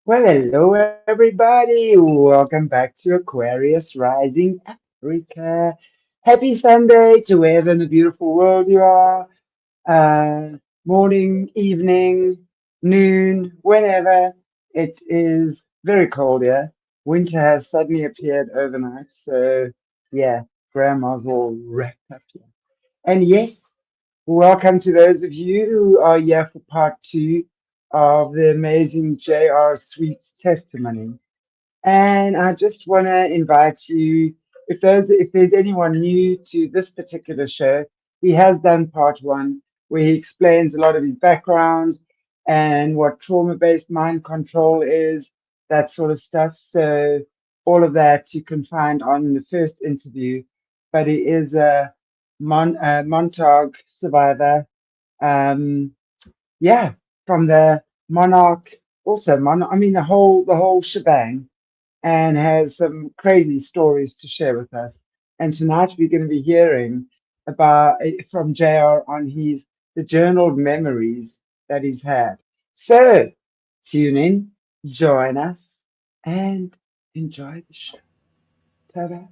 Well, hello everybody. Welcome back to Aquarius Rising Africa. Happy Sunday to wherever in the beautiful world you are. Morning, evening, noon, whenever. It is very cold here. Winter has suddenly appeared overnight. So, yeah, grandma's all wrapped up here. And yes, welcome to those of you who are here for part two of the amazing J.R. Sweet's testimony. And I just want to invite you, if there's anyone new to this particular show, he has done part one where he explains a lot of his background and what trauma-based mind control is, that sort of stuff. So all of that you can find on the first interview. But he is a Montauk survivor. Um, yeah, from the Monarch, also I mean the whole shebang, and has some crazy stories to share with us. And tonight we're going to be hearing about from JR on his the journaled memories that he's had. So tune in, join us, and enjoy the show. Ta-da.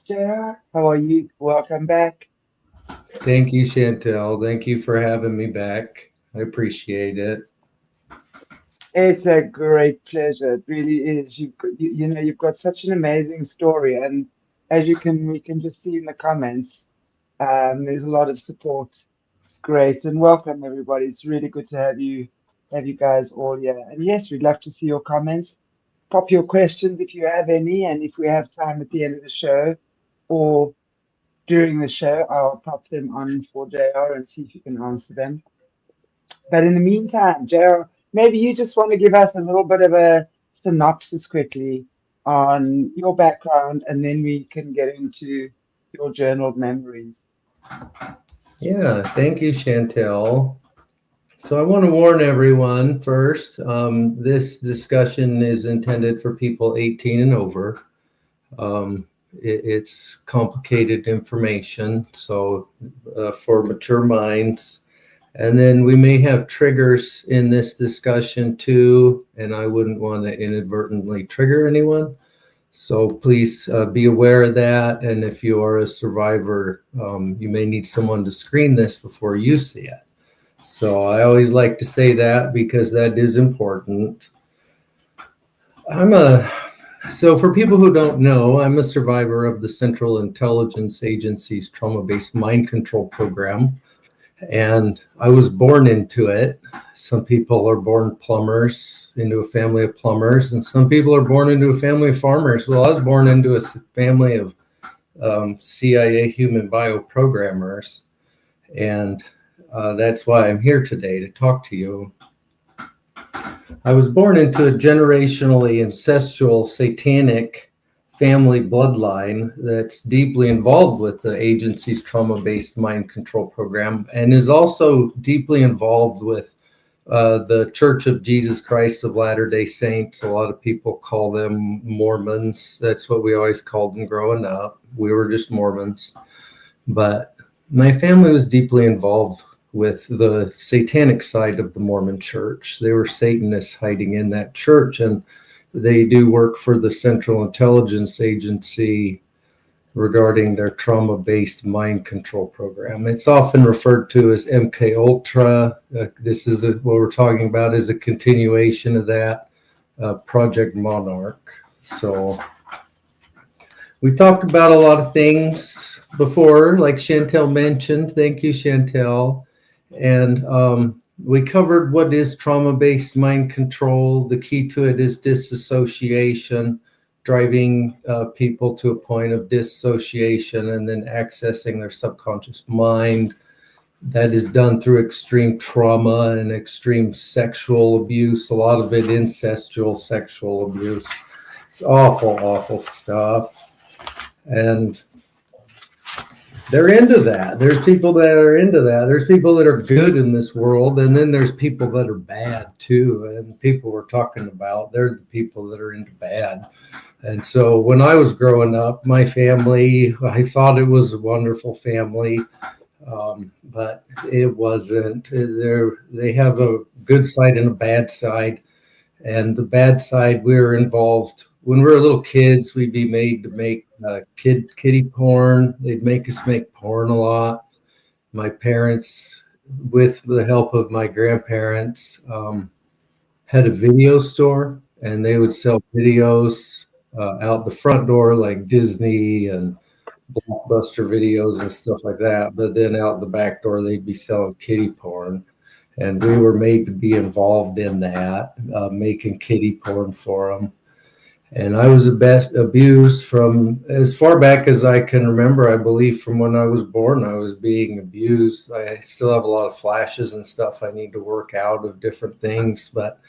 JR, how are you? Welcome back. Thank you, Chantel. Thank you for having me back. I appreciate it. It's a great pleasure. It really is. You've got such an amazing story, and as we can just see in the comments, there's a lot of support. Great, and welcome everybody. It's really good to have you guys all here. And yes, we'd love to see your comments. Pop your questions if you have any, and if we have time at the end of the show or during the show, I'll pop them on for JR and see if you can answer them. But in the meantime, JR, maybe you just want to give us a little bit of a synopsis quickly on your background, and then we can get into your journaled memories. Yeah, thank you, Chantel. So I want to warn everyone first. This discussion is intended for people 18 and over. It's complicated information, so for mature minds. And then we may have triggers in this discussion too, and I wouldn't want to inadvertently trigger anyone. So please be aware of that. And if you are a survivor, you may need someone to screen this before you see it. So I always like to say that because that is important. I'm a So for people who don't know, I'm a survivor of the Central Intelligence Agency's trauma-based mind control program, and I was born into it. Some people are born plumbers, into a family of plumbers, and some people are born into a family of farmers. Well, I was born into a family of CIA human bioprogrammers, and that's why I'm here today to talk to you. I was born into a generationally incestual satanic family bloodline that's deeply involved with the agency's trauma-based mind control program, and is also deeply involved with the Church of Jesus Christ of Latter-day Saints. A lot of people call them Mormons. That's what we always called them growing up. We were just Mormons. But my family was deeply involved with the satanic side of the Mormon church. They were Satanists hiding in that church, and they do work for the Central Intelligence Agency regarding their trauma-based mind control program. It's often referred to as MK Ultra. What we're talking about is a continuation of that, Project Monarch. So we talked about a lot of things before, like Chantel mentioned. Thank you, Chantel. And we covered what is trauma-based mind control. The key to it is disassociation, driving people to a point of dissociation and then accessing their subconscious mind. That is done through extreme trauma and extreme sexual abuse, a lot of it incestual sexual abuse. It's awful, awful stuff. And they're into that. There's people that are into that. There's people that are good in this world, and then there's people that are bad too. And people we're talking about, they're the people that are into bad. And so when I was growing up, my family, I thought it was a wonderful family, but it wasn't. They have a good side and a bad side. And the bad side, we were involved when we were little kids. We'd be made to make kiddie porn. They'd make us make porn a lot. My parents, with the help of my grandparents, had a video store, and they would sell videos out the front door, like Disney and Blockbuster videos and stuff like that. But then out the back door, they'd be selling kiddie porn. And we were made to be involved in that, making kiddie porn for them. And I was abused from as far back as I can remember. I believe from when I was born, I was being abused. I still have a lot of flashes and stuff I need to work out of different things. But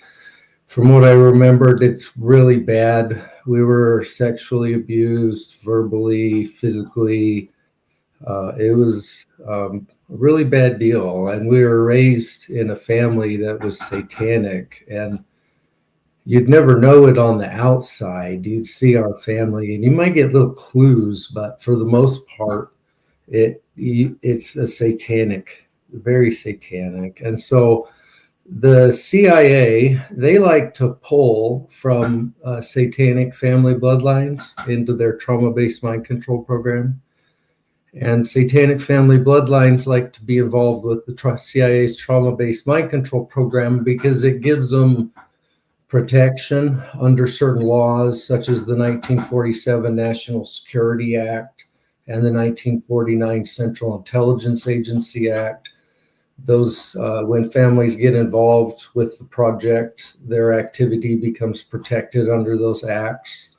from what I remembered, it's really bad. We were sexually abused, verbally, physically. It was a really bad deal. And we were raised in a family that was satanic. And you'd never know it on the outside. You'd see our family and you might get little clues, but for the most part, it's a satanic, very satanic. And so the CIA, they like to pull from satanic family bloodlines into their trauma-based mind control program. And satanic family bloodlines like to be involved with the CIA's trauma-based mind control program because it gives them protection under certain laws, such as the 1947 National Security Act and the 1949 Central Intelligence Agency Act. Those, when families get involved with the project, their activity becomes protected under those acts.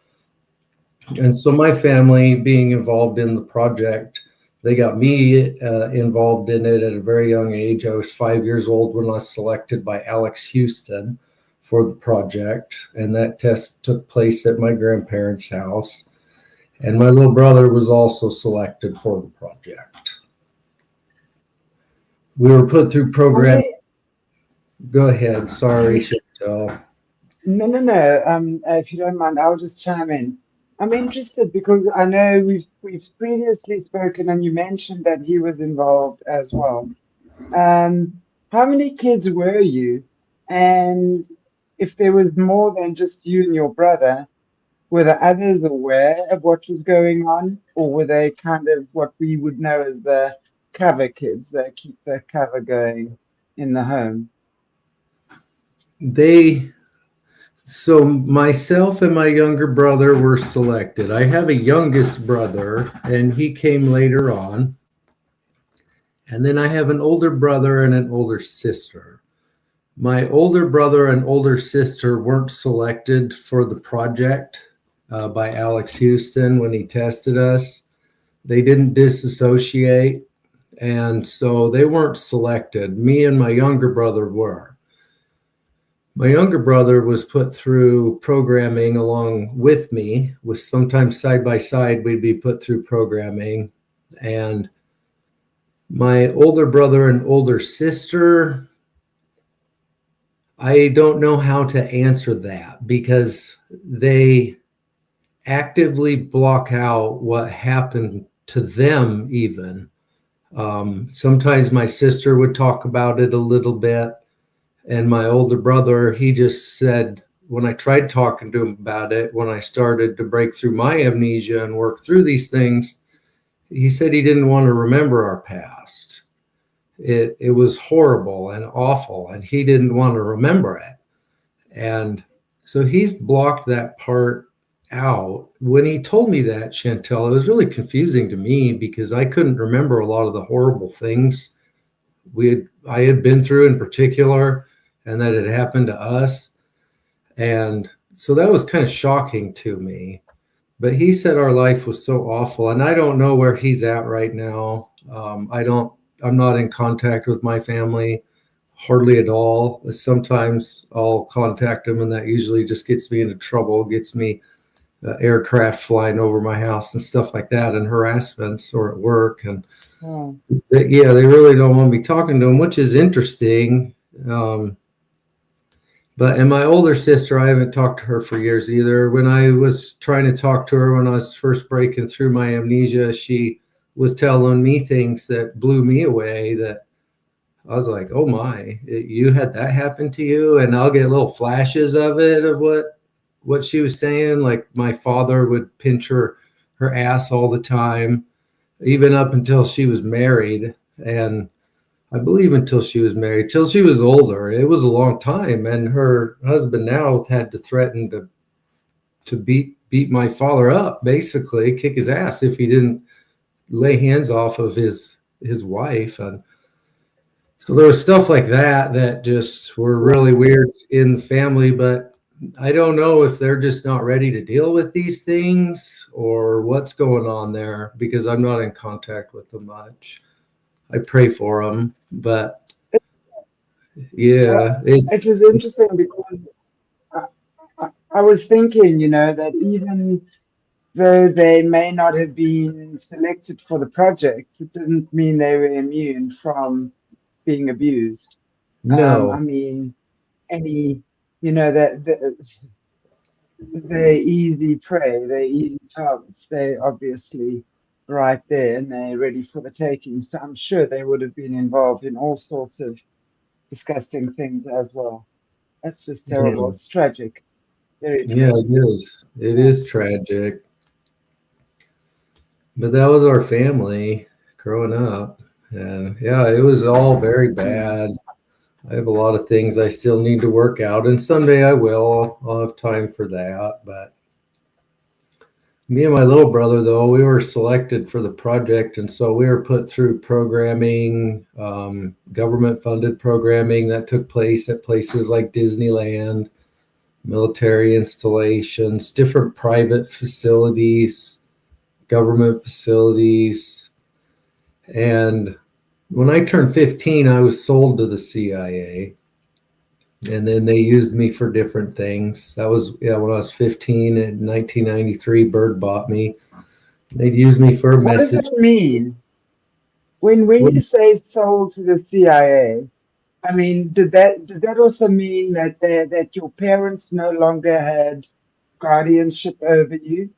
And so my family being involved in the project, they got me involved in it at a very young age. I was 5 years old when I was selected by Alex Houston for the project. And that test took place at my grandparents' house. And my little brother was also selected for the project. We were put through program. Go ahead. Sorry, Chantel. No. If you don't mind, I'll just chime in. I'm interested because I know we've previously spoken, and you mentioned that he was involved as well. How many kids were you? And if there was more than just you and your brother, were the others aware of what was going on, or were they kind of what we would know as the cover kids that keep the cover going in the home? So myself and my younger brother were selected. I have a youngest brother, and he came later on. And then I have an older brother and an older sister. My older brother and older sister weren't selected for the project by Alex Houston when he tested us. They didn't disassociate, and so they weren't selected. Me and my younger brother were. My younger brother was put through programming along with me, with sometimes side by side, we'd be put through programming. And my older brother and older sister, I don't know how to answer that because they actively block out what happened to them even. Sometimes my sister would talk about it a little bit. And my older brother, he just said, when I tried talking to him about it, when I started to break through my amnesia and work through these things, he said he didn't want to remember our past. It was horrible and awful, and he didn't want to remember it. And so he's blocked that part out. When he told me that, Chantel, it was really confusing to me because I couldn't remember a lot of the horrible things I had been through in particular, and that had happened to us. And so that was kind of shocking to me. But he said our life was so awful, and I don't know where he's at right now. I'm not in contact with my family hardly at all. Sometimes I'll contact him, and that usually just gets me into trouble, gets me aircraft flying over my house and stuff like that, and harassments or at work. And yeah, they really don't want me talking to him, which is interesting. And my older sister, I haven't talked to her for years either. When I was trying to talk to her when I was first breaking through my amnesia, she was telling me things that blew me away, that I was like, oh my, you had that happen to you? And I'll get little flashes of it, of what she was saying. Like my father would pinch her ass all the time, even up until she was married. And I believe until she was married, till she was older. It was a long time. And her husband now had to threaten to beat my father up, basically, kick his ass if he didn't lay hands off of his wife. And so there was stuff like that just were really Wow. weird in the family. But I don't know if they're just not ready to deal with these things or what's going on there, because I'm not in contact with them much. I pray for them, but Uh, yeah, it was interesting because I, I was thinking, that even though they may not have been selected for the project, it didn't mean they were immune from being abused. I no, mean, any, that they're easy prey, they're easy targets. They're obviously right there and they're ready for the taking. So I'm sure they would have been involved in all sorts of disgusting things as well. That's just terrible. yeah, It's tragic, very yeah, it tragic. is. It Yeah. is tragic. But that was our family growing up. And yeah, it was all very Yeah. bad. I have a lot of things I still need to work out, and someday I will. I'll have time for that. But me and my little brother, though, we were selected for the project, and so we were put through programming, government funded programming that took place at places like Disneyland, military installations, different private facilities, government facilities. And when I turned 15, I was sold to the CIA. And then they used me for different things. That was, yeah, when I was 15 in 1993, Bird bought me. They'd use me for a What does message. that mean? When you say sold to the CIA, I mean, did that also mean that your parents no longer had guardianship over you?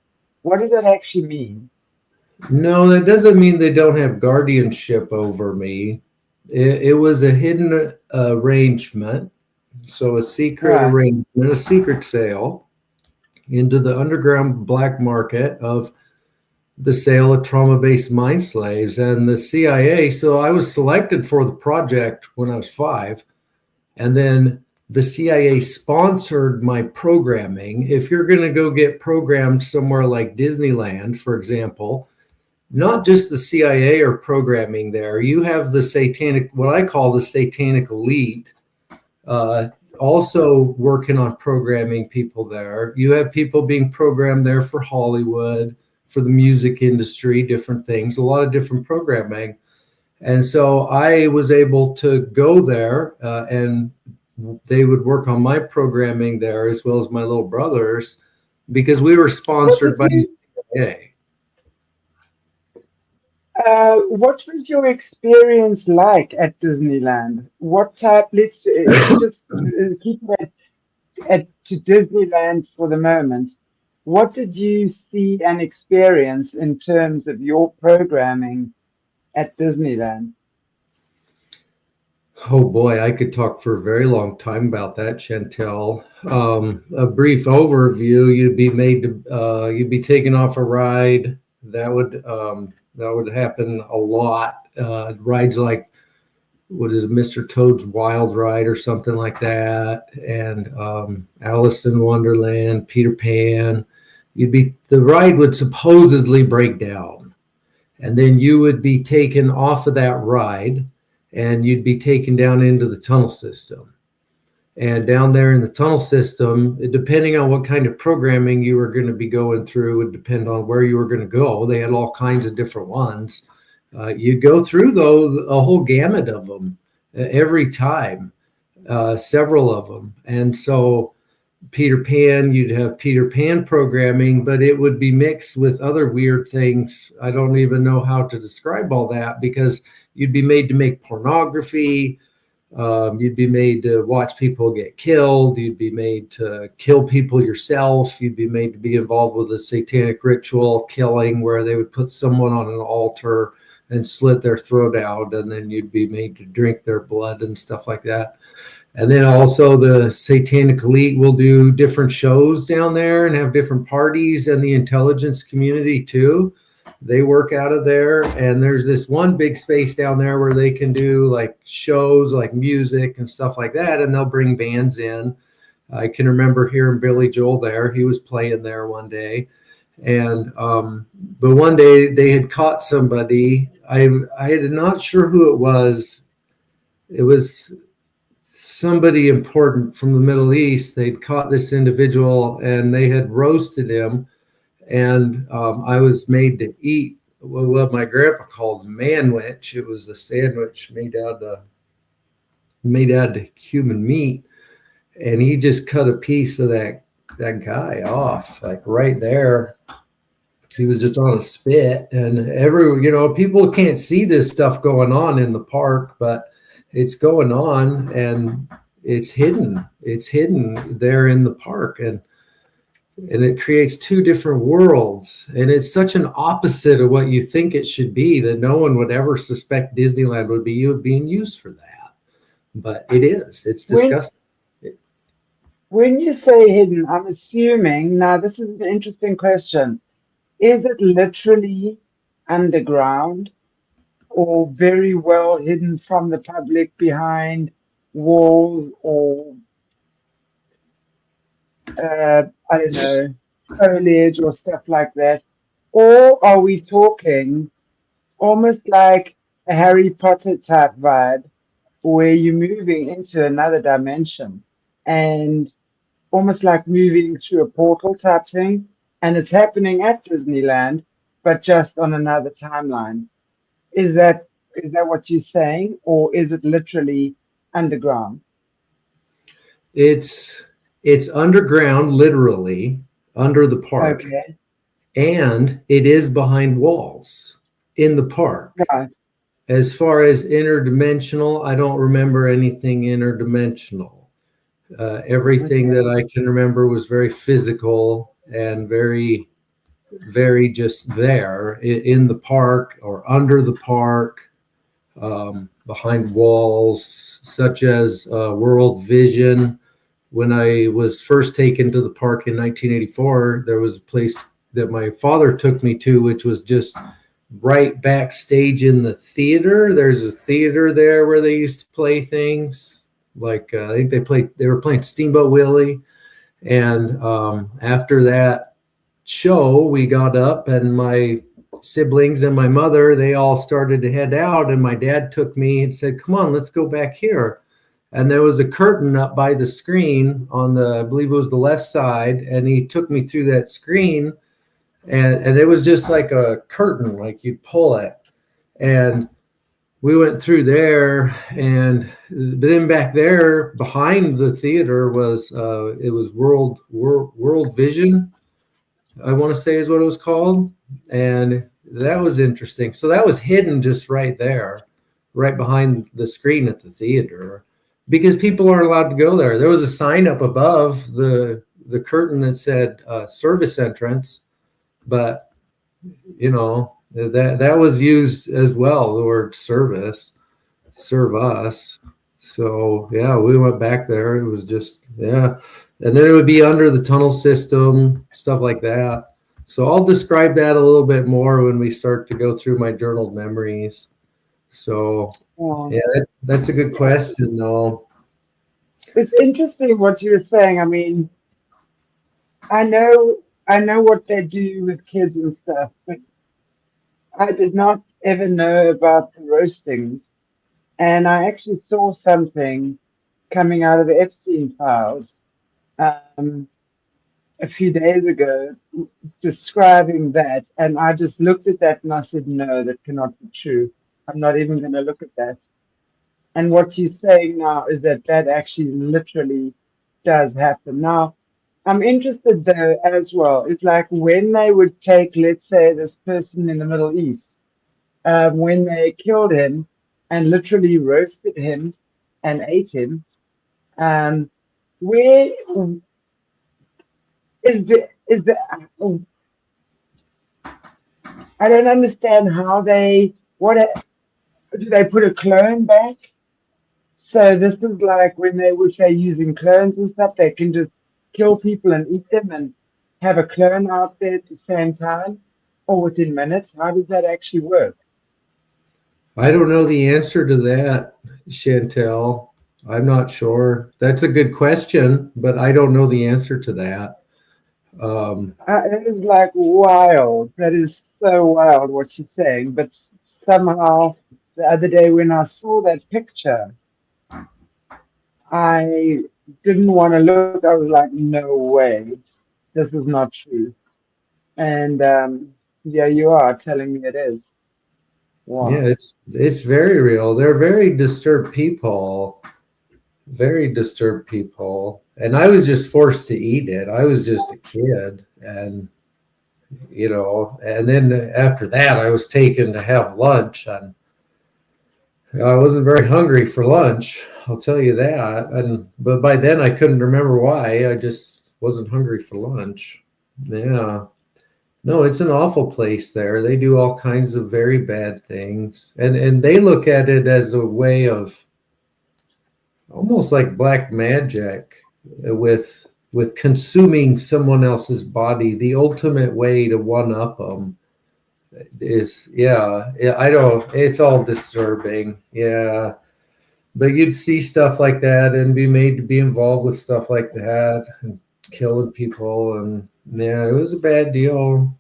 What does that actually mean? No, that doesn't mean they don't have guardianship over me. It was a hidden arrangement. So a secret Right. arrangement, a secret sale into the underground black market of the sale of trauma-based mind slaves and the CIA. So I was selected for the project when I was 5, and then the CIA sponsored my programming. If you're going to go get programmed somewhere like Disneyland, for example, not just the CIA are programming there. You have the satanic, what I call the satanic elite, uh, also working on programming people there. You have people being programmed there for Hollywood, for the music industry, different things, a lot of different programming. And so I was able to go there, and they would work on my programming there as well as my little brother's, because we were What sponsored did by the you CIA. what was your experience like at Disneyland? What type, let's, if we just keep it to Disneyland for the moment, what did you see and experience in terms of your programming at Disneyland? Oh boy, I could talk for a very long time about that, Chantel. A brief overview: you'd be taken off a ride. That would happen a lot. Rides like what is it, Mr. Toad's Wild Ride or something like that, and Alice in Wonderland, Peter Pan. The ride would supposedly break down, and then you would be taken off of that ride and you'd be taken down into the tunnel system. And down there in the tunnel system, depending on what kind of programming you were going to be going through, would depend on where you were going to go. They had all kinds of different ones. You'd go through, though, a whole gamut of them every time, several of them. And so Peter Pan, you'd have Peter Pan programming, but it would be mixed with other weird things. I don't even know how to describe all that, because you'd be made to make pornography. You'd be made to watch people get killed. You'd be made to kill people yourself. You'd be made to be involved with a satanic ritual killing where they would put someone on an altar and slit their throat out, and then you'd be made to drink their blood and stuff like that. And then also the satanic elite will do different shows down there and have different parties, and the intelligence community too. They work out of there, and there's this one big space down there where they can do like shows like music and stuff like that, and they'll bring bands in. I can remember hearing Billy Joel there. He was playing there one day. And but one day they had caught somebody. I had not sure who it was. It was somebody important from the Middle East. They'd caught this individual and they had roasted him, and I was made to eat what my grandpa called manwich. It was a sandwich made out of human meat, and he just cut a piece of that guy off, like right there. He was just on a spit, and people can't see this stuff going on in the park, but it's going on, and it's hidden. It's hidden there in the park, and it creates two different worlds, and it's such an opposite of what you think it should be that no one would ever suspect Disneyland would be being used for that, but it is. It's disgusting. When you say hidden, I'm assuming, now this is an interesting question. Is it literally underground or very well hidden from the public behind walls or, I don't know, foliage or stuff like that? Or are we talking almost like a Harry Potter type vibe where you're moving into another dimension and almost like moving through a portal type thing, and it's happening at Disneyland, but just on another timeline? Is that what you're saying, or is it literally underground? It's underground, literally under the park, Okay, and it is behind walls in the park. right. As far as interdimensional, I don't remember anything interdimensional. Everything Okay. that I can remember was very physical and very, very just there in the park or under the park, behind walls, such as World Vision. When I was first taken to the park in 1984, there was a place that my father took me to, which was just right backstage in the theater. There's a theater there where they used to play things. Like I think they were playing Steamboat Willie, and after that show, we got up, and my siblings and my mother, they all started to head out, and my dad took me and said, "Come on, let's go back here." And there was a curtain up by the screen on I believe it was the left side, and he took me through that screen, and it was just like a curtain, like you'd pull it, and we went through there, and then back there behind the theater was it was World Vision, I want to say is what it was called, and that was interesting. So that was hidden just right there, right behind the screen at the theater, because people aren't allowed to go there. There was a sign up above the curtain that said service entrance, but that was used as well, the word service, serve us. So yeah, we went back there. It was just, yeah, and then it would be under the tunnel system, stuff like that. So I'll describe that a little bit more when we start to go through my journaled memories. So Yeah. yeah, that's a good question though. It's interesting what you were saying. I mean, I know what they do with kids and stuff, but I did not ever know about the roastings. And I actually saw something coming out of the Epstein files um, a few days ago describing that. And I just looked at that and I said, no, that cannot be true. I'm not even going to look at that. And what you're saying now is that that actually literally does happen. Now, I'm interested though as well. It's like when they would take, let's say, this person in the Middle East, when they killed him and literally roasted him. and ate him. Where is the I don't understand how do they put a clone back? So this is like if they're using clones and stuff, they can just kill people and eat them and have a clone out there at the same time or within minutes. How does that actually work? I don't know the answer to that, Chantel. I'm not sure. That's a good question, but I don't know the answer to that. That is like wild. That is so wild what you're saying. But somehow the other day when I saw that picture, I didn't want to look. I was like, no way, this is not true. And yeah, you are telling me it is. Yeah, Wow. it's very real. They're very disturbed people, very disturbed people. And I was just forced to eat it. I was just a kid, and and then after that, I was taken to have lunch, and I wasn't very hungry for lunch. I'll tell you that. But by then, I couldn't remember why. I just wasn't hungry for lunch. Yeah. No, it's an awful place there. They do all kinds of very bad things. And they look at it as a way of almost like black magic with consuming someone else's body. The ultimate way to one up them is yeah, I don't it's all disturbing. Yeah. But you'd see stuff like that and be made to be involved with stuff like that and killing people, and yeah, it was a bad deal.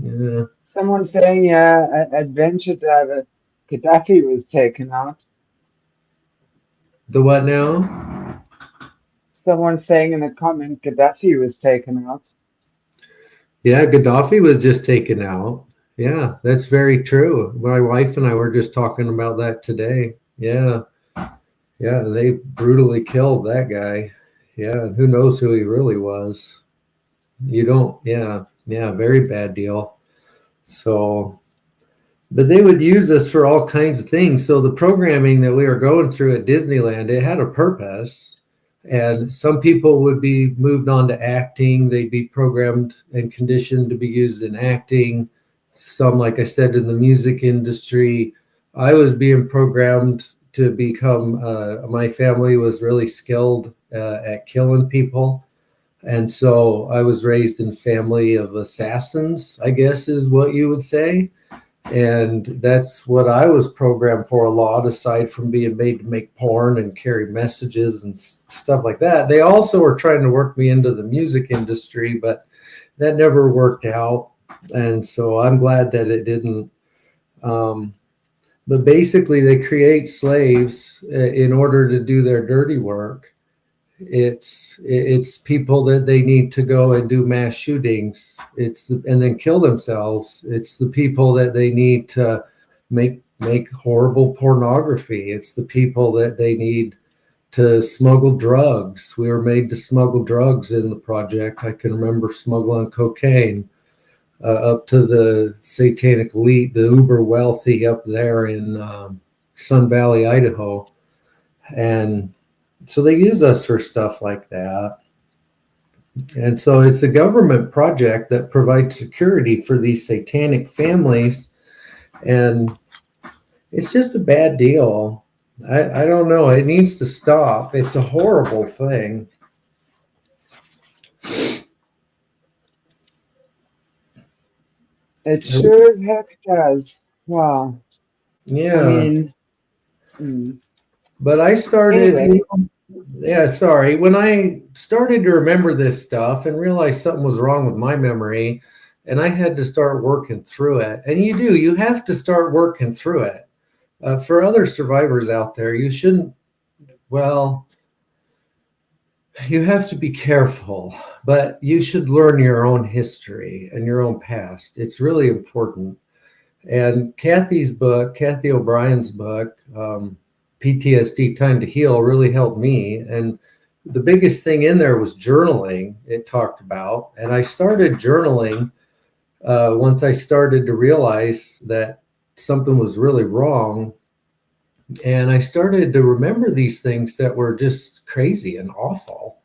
Yeah. Someone saying, yeah, adventure diver Gaddafi was taken out. The what now? Someone saying in a comment, Gaddafi was taken out. Yeah, Gaddafi was just taken out. Yeah, that's very true. My wife and I were just talking about that today. Yeah. Yeah, they brutally killed that guy. Yeah, and who knows who he really was. You don't, yeah, yeah, very bad deal. So, but they would use us for all kinds of things. So the programming that we were going through at Disneyland, it had a purpose. And some people would be moved on to acting. They'd be programmed and conditioned to be used in acting. Some, like I said, in the music industry. I was being programmed to become, my family was really skilled at killing people. And so I was raised in a family of assassins, I guess is what you would say. And that's what I was programmed for a lot, aside from being made to make porn and carry messages and stuff like that. They also were trying to work me into the music industry, but that never worked out. And so I'm glad that it didn't. But basically, they create slaves in order to do their dirty work. It's people that they need to go and do mass shootings. And then kill themselves. It's the people that they need to make horrible pornography. It's the people that they need to smuggle drugs. We were made to smuggle drugs in the project. I can remember smuggling cocaine up to the satanic elite, the uber wealthy up there in Sun Valley, Idaho. And so they use us for stuff like that. And so it's a government project that provides security for these satanic families. And it's just a bad deal. I don't know. It needs to stop. It's a horrible thing. It sure as heck does. Wow. I Yeah. mean, mm. But I started, Anyway, yeah, sorry. When I started to remember this stuff and realized something was wrong with my memory, and I had to start working through it. And you have to start working through it. For other survivors out there, you shouldn't, well, you have to be careful, but you should learn your own history and your own past. It's really important. And Kathy O'Brien's book, PTSD Time to Heal, really helped me. And the biggest thing in there was journaling, it talked about. And I started journaling once I started to realize that something was really wrong. And I started to remember these things that were just crazy and awful.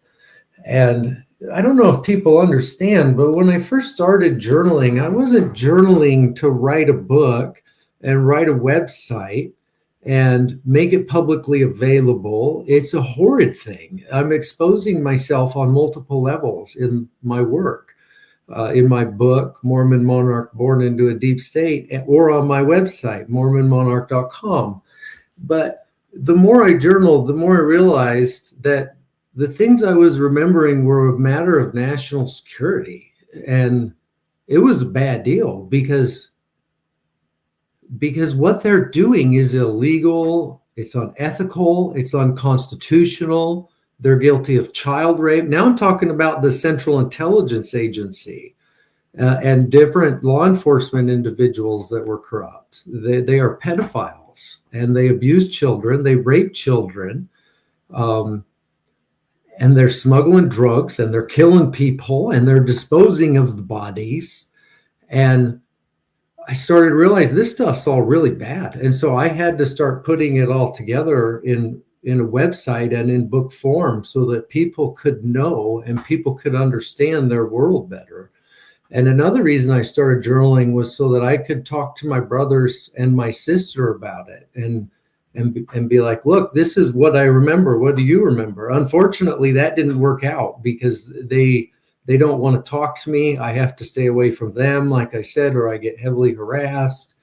And I don't know if people understand, but when I first started journaling, I wasn't journaling to write a book and write a website and make it publicly available. It's a horrid thing. I'm exposing myself on multiple levels in my work, in my book, Mormon Monarch Born into a Deep State, or on my website, mormonmonarch.com. But the more I journaled, the more I realized that the things I was remembering were a matter of national security. And it was a bad deal because what they're doing is illegal, it's unethical, it's unconstitutional. They're guilty of child rape. Now I'm talking about the Central Intelligence Agency and different law enforcement individuals that were corrupt. They are pedophiles and they abuse children, they rape children, and they're smuggling drugs and they're killing people and they're disposing of the bodies. And I started to realize this stuff's all really bad. And so I had to start putting it all together in a website and in book form so that people could know and people could understand their world better. And another reason I started journaling was so that I could talk to my brothers and my sister about it and be like, look, this is what I remember. What do you remember? Unfortunately, that didn't work out because they don't want to talk to me. I have to stay away from them, like I said, or I get heavily harassed.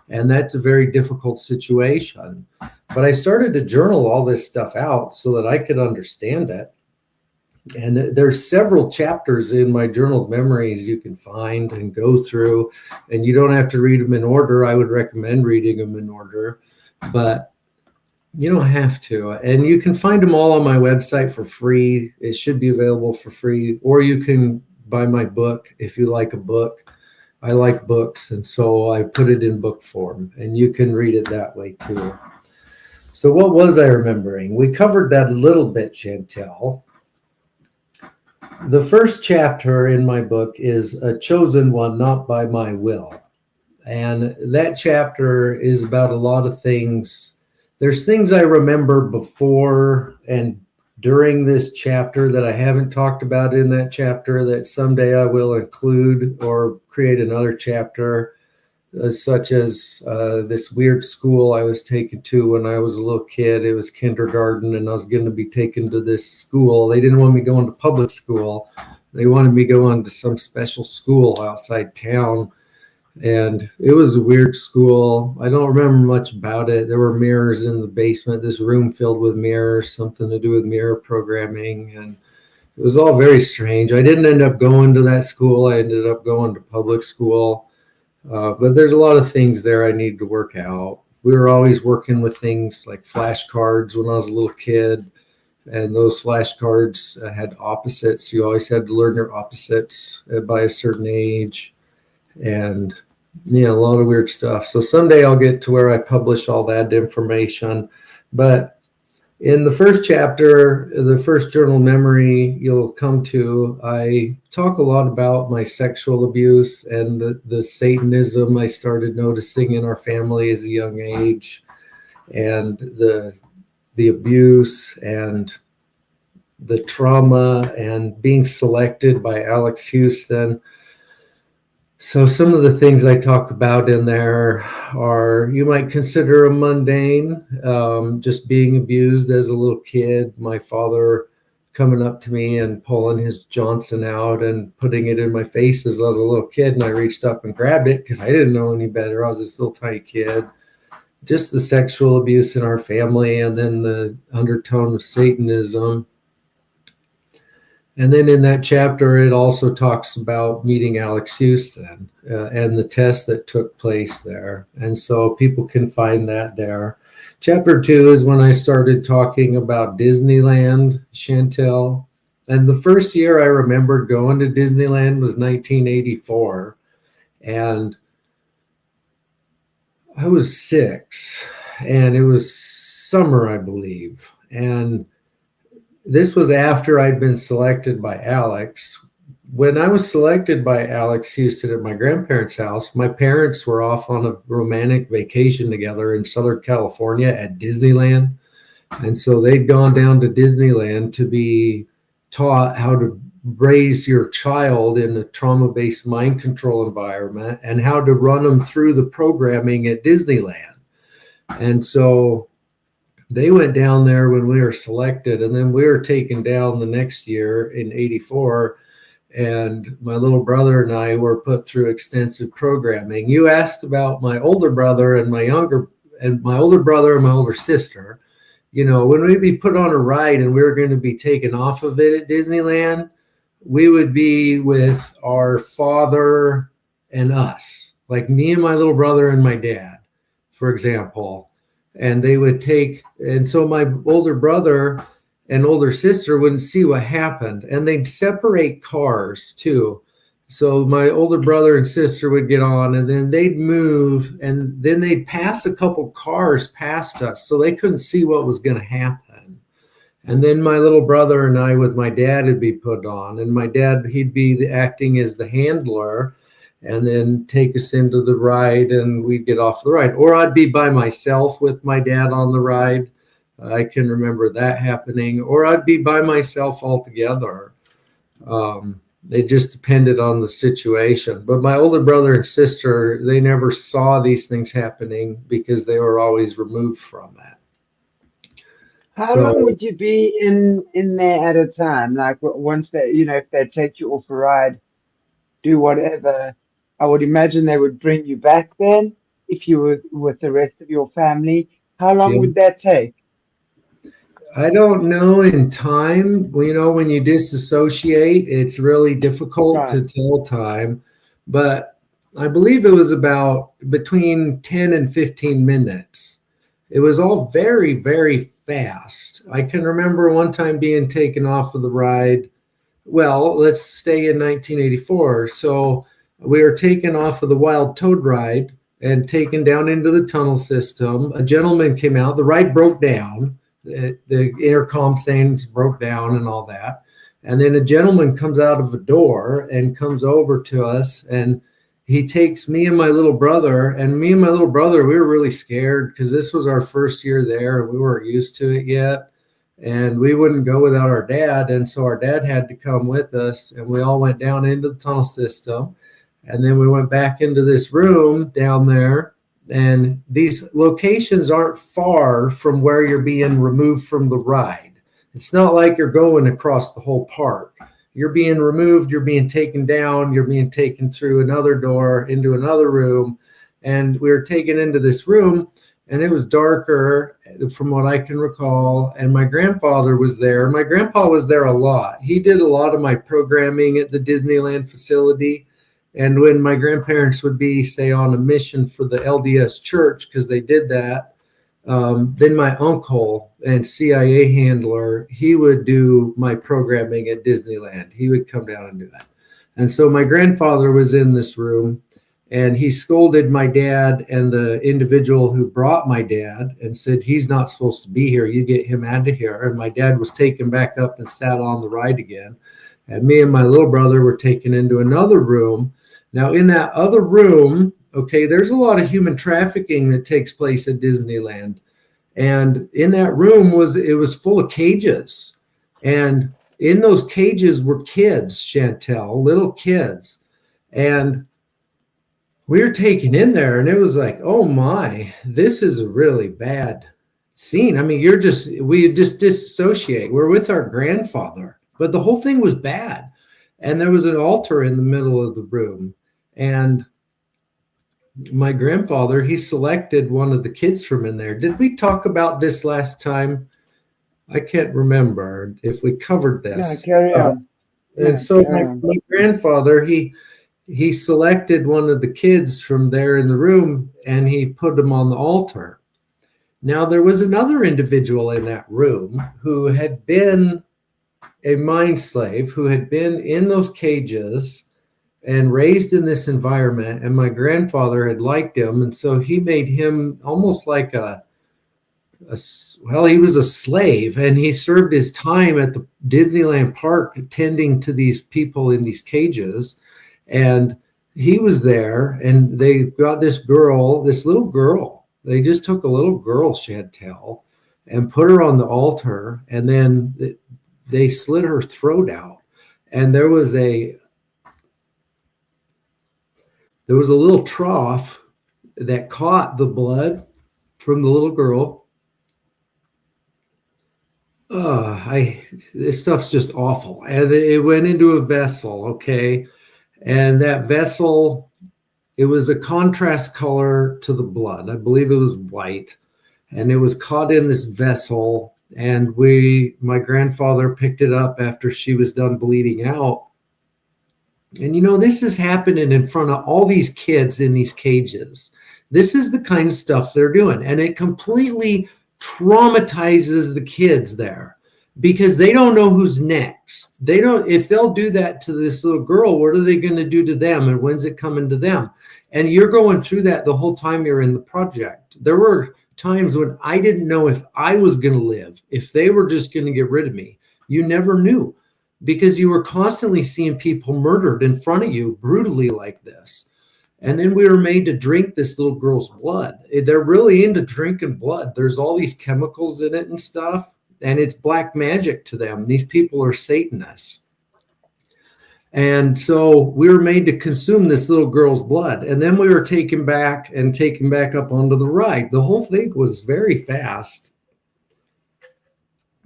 And that's a very difficult situation. But I started to journal all this stuff out so that I could understand it. And there's several chapters in my journaled memories you can find and go through, and you don't have to read them in order. I would recommend reading them in order, but you don't have to. And you can find them all on my website for free. It should be available for free, or you can buy my book if you like a book. I like books, and so I put it in book form, and you can read it that way too. So what was I remembering? We covered that a little bit, Chantel. The first chapter in my book is A Chosen One, Not by My Will. And that chapter is about a lot of things. There's things I remember before and during this chapter that I haven't talked about in that chapter that someday I will include or create another chapter, such as this weird school I was taken to when I was a little kid. It was kindergarten, and I was going to be taken to this school. They didn't want me going to public school. They wanted me going to some special school outside town. And it was a weird school. I don't remember much about it. There were mirrors in the basement, this room filled with mirrors, something to do with mirror programming. And it was all very strange. I didn't end up going to that school. I ended up going to public school. But there's a lot of things there I need to work out. We were always working with things like flashcards when I was a little kid. And those flashcards had opposites. You always had to learn your opposites by a certain age. And yeah, a lot of weird stuff. So someday I'll get to where I publish all that information. But in the first chapter, the first journal memory you'll come to, I talk a lot about my sexual abuse and the Satanism I started noticing in our family as a young age, and the abuse and the trauma and being selected by Alex Houston. So some of the things I talk about in there are, you might consider, a mundane, just being abused as a little kid. My father coming up to me and pulling his Johnson out and putting it in my face as I was a little kid. And I reached up and grabbed it because I didn't know any better. I was this little tiny kid. Just the sexual abuse in our family, and then the undertone of Satanism. And then in that chapter, it also talks about meeting Alex Houston and the test that took place there. And so people can find that there. Chapter 2 is when I started talking about Disneyland, Chantel. And the first year I remembered going to Disneyland was 1984. And I was 6, and it was summer, I believe. And this was after I'd been selected by Alex. when I was selected by Alex Houston at my grandparents' house, my parents were off on a romantic vacation together in Southern California at Disneyland. And so they'd gone down to Disneyland to be taught how to raise your child in a trauma-based mind control environment and how to run them through the programming at Disneyland. And so they went down there when we were selected, and then we were taken down the next year in 84. And my little brother and I were put through extensive programming. You asked about my older brother and my older brother and my older sister. You know, when we'd be put on a ride and we were going to be taken off of it at Disneyland, we would be with our father and us, like me and my little brother and my dad, for example. And they would and so my older brother and older sister wouldn't see what happened, and they'd separate cars too. So my older brother and sister would get on, and then they'd move, and then they'd pass a couple cars past us, so they couldn't see what was going to happen. And then my little brother and I with my dad would be put on, and my dad, he'd be acting as the handler, and then take us into the ride, and we'd get off the ride. Or I'd be by myself with my dad on the ride. I can remember that happening. Or I'd be by myself altogether. It just depended on the situation. But my older brother and sister, they never saw these things happening because they were always removed from that. How long would you be in there at a time? Like once they, if they take you off a ride, do whatever, I would imagine they would bring you back then if you were with the rest of your family. How long would that take? I don't know in time. When you disassociate, it's really difficult to tell time. But I believe it was about between 10 and 15 minutes. It was all very, very fast. I can remember one time being taken off of the ride. Well, let's stay in 1984. So we were taken off of the Wild Toad ride and taken down into the tunnel system. A gentleman came out. The ride broke down. The intercom sayings broke down and all that. And then a gentleman comes out of a door and comes over to us, and he takes me and my little brother. And me and my little brother, we were really scared because this was our first year there and we weren't used to it yet. And we wouldn't go without our dad. And so our dad had to come with us, and we all went down into the tunnel system. And then we went back into this room down there. And these locations aren't far from where you're being removed from the ride. It's not like you're going across the whole park. You're being removed, you're being taken down, you're being taken through another door into another room. And we were taken into this room, and it was darker from what I can recall. And my grandfather was there. My grandpa was there a lot. He did a lot of my programming at the Disneyland facility. And when my grandparents would be, say, on a mission for the LDS church, because they did that, then my uncle and CIA handler, he would do my programming at Disneyland. He would come down and do that. And so my grandfather was in this room, and he scolded my dad and the individual who brought my dad and said, he's not supposed to be here. You get him out of here. And my dad was taken back up and sat on the ride again. And me and my little brother were taken into another room. Now, in that other room, okay, there's a lot of human trafficking that takes place at Disneyland. And in that room it was full of cages. And in those cages were kids, Chantel, little kids. And we were taken in there, and it was like, oh my, this is a really bad scene. I mean, we just disassociate. We're with our grandfather, but the whole thing was bad. And there was an altar in the middle of the room. And my grandfather, he selected one of the kids from in there. Did we talk about this last time? I can't remember if we covered this. Yeah, carry on. And so my grandfather, he selected one of the kids from there in the room, and he put them on the altar. Now, there was another individual in that room who had been a mind slave, who had been in those cages and raised in this environment, and my grandfather had liked him, and so he made him almost like well, he was a slave, and he served his time at the Disneyland park attending to these people in these cages. And he was there, and they got this little girl. They just took a little girl, Chantel, and put her on the altar, and then they slit her throat out. And there was a little trough that caught the blood from the little girl. This stuff's just awful. And it went into a vessel, okay? And that vessel, it was a contrast color to the blood. I believe it was white. And it was caught in this vessel. And my grandfather picked it up after she was done bleeding out. And this is happening in front of all these kids in these cages. This is the kind of stuff they're doing. And it completely traumatizes the kids there because they don't know who's next. If they'll do that to this little girl, what are they going to do to them? And when's it coming to them? And you're going through that the whole time you're in the project. There were times when I didn't know if I was going to live, if they were just going to get rid of me. You never knew because you were constantly seeing people murdered in front of you brutally like this. And then we were made to drink this little girl's blood. They're really into drinking blood. There's all these chemicals in it and stuff, and it's black magic to them. These people are Satanists. And so we were made to consume this little girl's blood. And then we were taken back up onto the ride. The whole thing was very fast.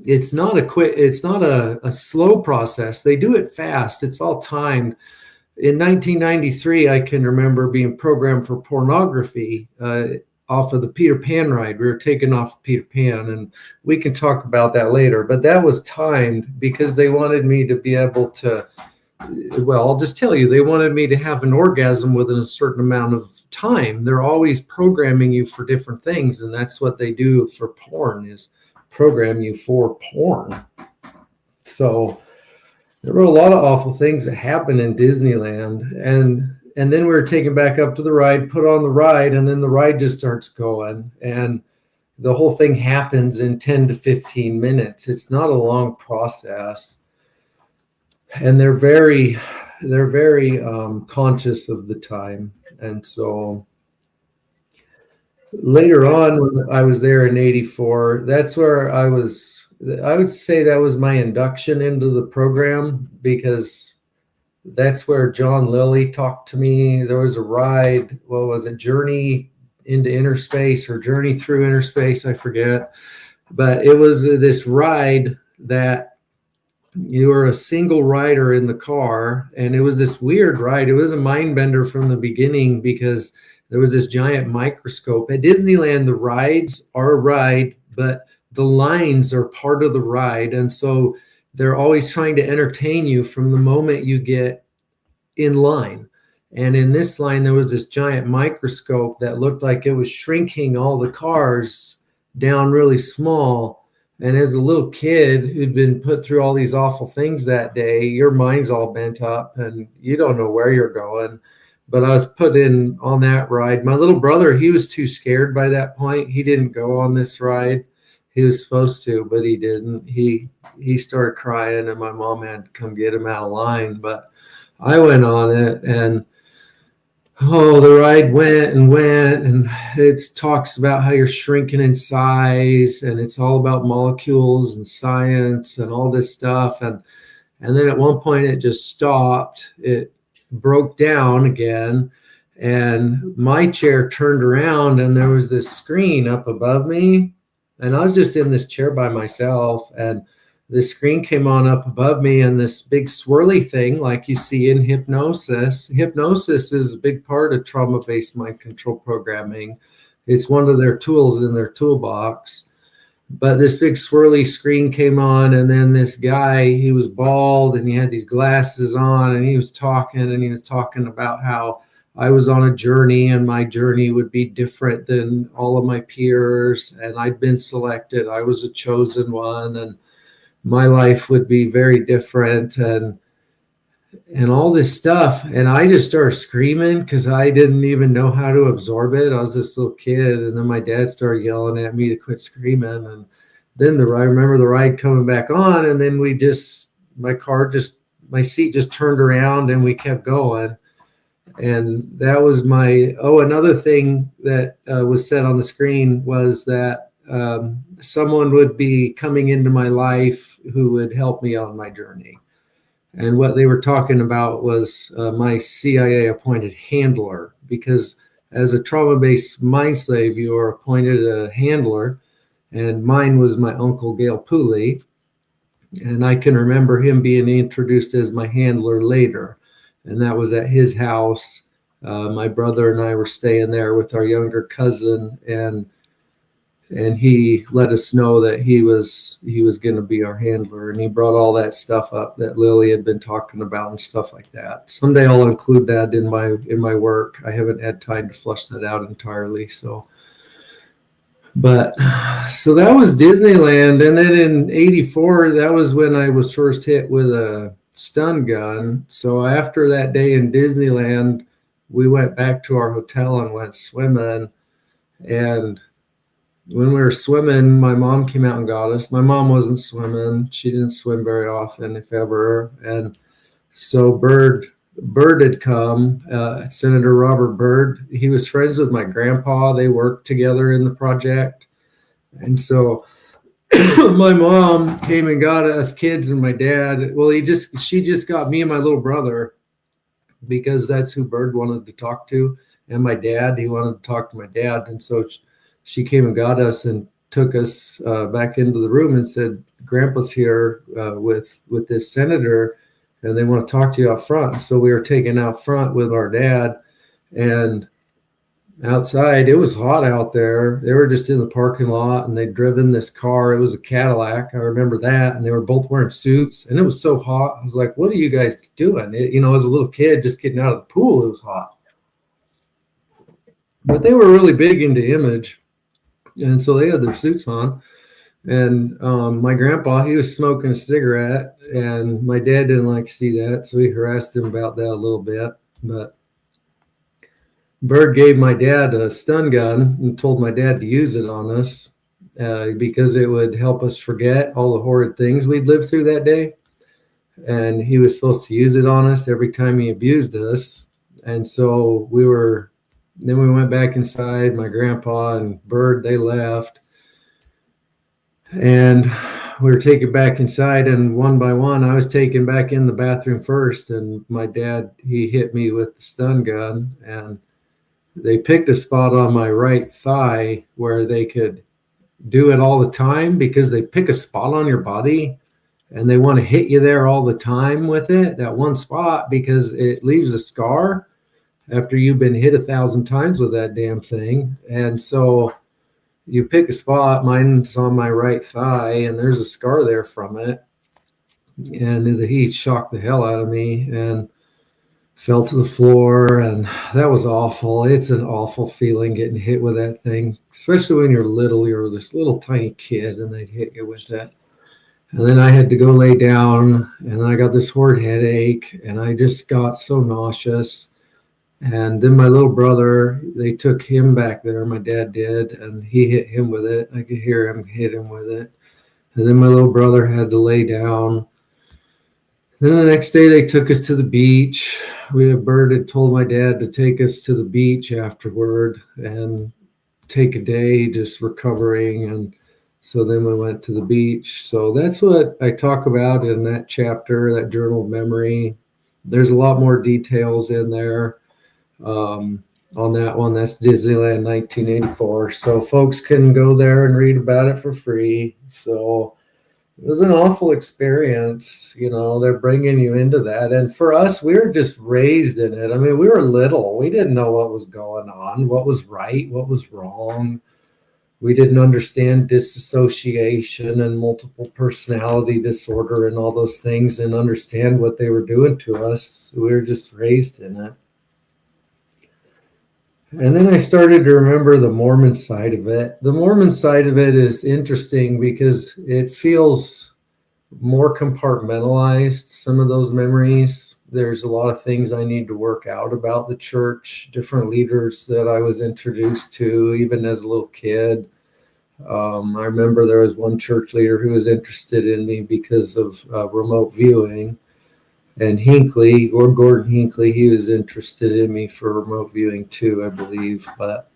It's not a slow process. They do it fast. It's all timed. In 1993, I can remember being programmed for pornography off of the Peter Pan ride. We were taken off Peter Pan, and we can talk about that later. But that was timed because they wanted me to be able to, well, I'll just tell you, they wanted me to have an orgasm within a certain amount of time. They're always programming you for different things, and that's what they do for porn, is program you for porn. So there were a lot of awful things that happened in Disneyland. And then we were taken back up to the ride, put on the ride, and then the ride just starts going. And the whole thing happens in 10 to 15 minutes. It's not a long process. And they're very conscious of the time. And so later on, when I was there in 84, that's where I would say that was my induction into the program, because that's where John Lilly talked to me. There was a ride, what was it, Journey into Inner Space or Journey Through Inner Space, I forget. But it was this ride that you were a single rider in the car, and it was this weird ride. It was a mind bender from the beginning because there was this giant microscope. At Disneyland, the rides are a ride, but the lines are part of the ride. And so they're always trying to entertain you from the moment you get in line. And in this line, there was this giant microscope that looked like it was shrinking all the cars down really small. And as a little kid who'd been put through all these awful things that day, your mind's all bent up and you don't know where you're going. But I was put in on that ride. My little brother, he was too scared by that point. He didn't go on this ride. He was supposed to, but he didn't. He started crying, and my mom had to come get him out of line. But I went on it, and the ride went, and it talks about how you're shrinking in size, and it's all about molecules and science and all this stuff. And then at one point it just stopped. It broke down again, and my chair turned around, and there was this screen up above me. And I was just in this chair by myself, and this screen came on up above me, and this big swirly thing like you see in hypnosis. Hypnosis is a big part of trauma-based mind control programming. It's one of their tools in their toolbox. But this big swirly screen came on, and then this guy, he was bald, and he had these glasses on, and he was talking about how I was on a journey, and my journey would be different than all of my peers, and I'd been selected. I was a chosen one, and my life would be very different. And and all this stuff. And I just started screaming because I didn't even know how to absorb it. I was this little kid. And then my dad started yelling at me to quit screaming. And then I remember the ride coming back on. And then my seat just turned around and we kept going. And that was another thing that was said on the screen was that someone would be coming into my life who would help me on my journey. And what they were talking about was my CIA appointed handler, because as a trauma-based mind slave, you are appointed a handler. And mine was my uncle, Gail Pooley. And I can remember him being introduced as my handler later. And that was at his house. My brother and I were staying there with our younger cousin, and he let us know that he was going to be our handler, and he brought all that stuff up that Lily had been talking about and stuff like that. Someday I'll include that in my work. I haven't had time to flush that out entirely. So that was Disneyland. And then in '84, that was when I was first hit with a stun gun. So after that day in Disneyland, we went back to our hotel and went swimming. And when we were swimming, my mom came out and got us. My mom wasn't swimming. She didn't swim very often, if ever. And so Byrd had come, Senator Robert Byrd. He was friends with my grandpa. They worked together in the project. And so my mom came and got us kids and my dad. Well, she just got me and my little brother, because that's who Byrd wanted to talk to. And my dad, he wanted to talk to my dad. And so she came and got us and took us back into the room and said, Grandpa's here with this senator, and they want to talk to you out front. So we were taken out front with our dad, and outside, it was hot out there. They were just in the parking lot, and they'd driven this car. It was a Cadillac. I remember that. And they were both wearing suits, and it was so hot. I was like, what are you guys doing? As a little kid, just getting out of the pool, it was hot. But they were really big into image. And so they had their suits on. And my grandpa, he was smoking a cigarette, and my dad didn't like to see that. So he harassed him about that a little bit. But Byrd gave my dad a stun gun and told my dad to use it on us because it would help us forget all the horrid things we'd lived through that day. And he was supposed to use it on us every time he abused us. And so then we went back inside. My grandpa and Byrd, they left. And we were taken back inside, and one by one, I was taken back in the bathroom first. And my dad, he hit me with the stun gun, and they picked a spot on my right thigh where they could do it all the time, because they pick a spot on your body and they want to hit you there all the time with it, that one spot, because it leaves a scar after you've been hit 1,000 times with that damn thing. And so you pick a spot, mine's on my right thigh, and there's a scar there from it. And the heat shocked the hell out of me and fell to the floor. And that was awful. It's an awful feeling getting hit with that thing, especially when you're little. You're this little tiny kid and they'd hit you with it. And then I had to go lay down, and I got this horrid headache, and I just got so nauseous. And then my little brother, they took him back there, my dad did, and he hit him with it. I could hear him hit him with it. And then my little brother had to lay down. Then the next day they took us to the beach. Byrd had told my dad to take us to the beach afterward and take a day just recovering. And so then we went to the beach. So that's what I talk about in that chapter, that journal of memory. There's a lot more details in there. On that one, that's Disneyland 1984. So folks can go there and read about it for free. So it was an awful experience. They're bringing you into that. And for us, we were just raised in it. I mean, we were little. We didn't know what was going on, what was right, what was wrong. We didn't understand disassociation and multiple personality disorder and all those things and understand what they were doing to us. We were just raised in it. And then I started to remember the Mormon side of it. The Mormon side of it is interesting because it feels more compartmentalized, some of those memories. there's a lot of things I need to work out about the church, different leaders that I was introduced to, even as a little kid. I remember there was one church leader who was interested in me because of remote viewing. And Hinckley, or Gordon Hinckley, he was interested in me for remote viewing too, I believe. But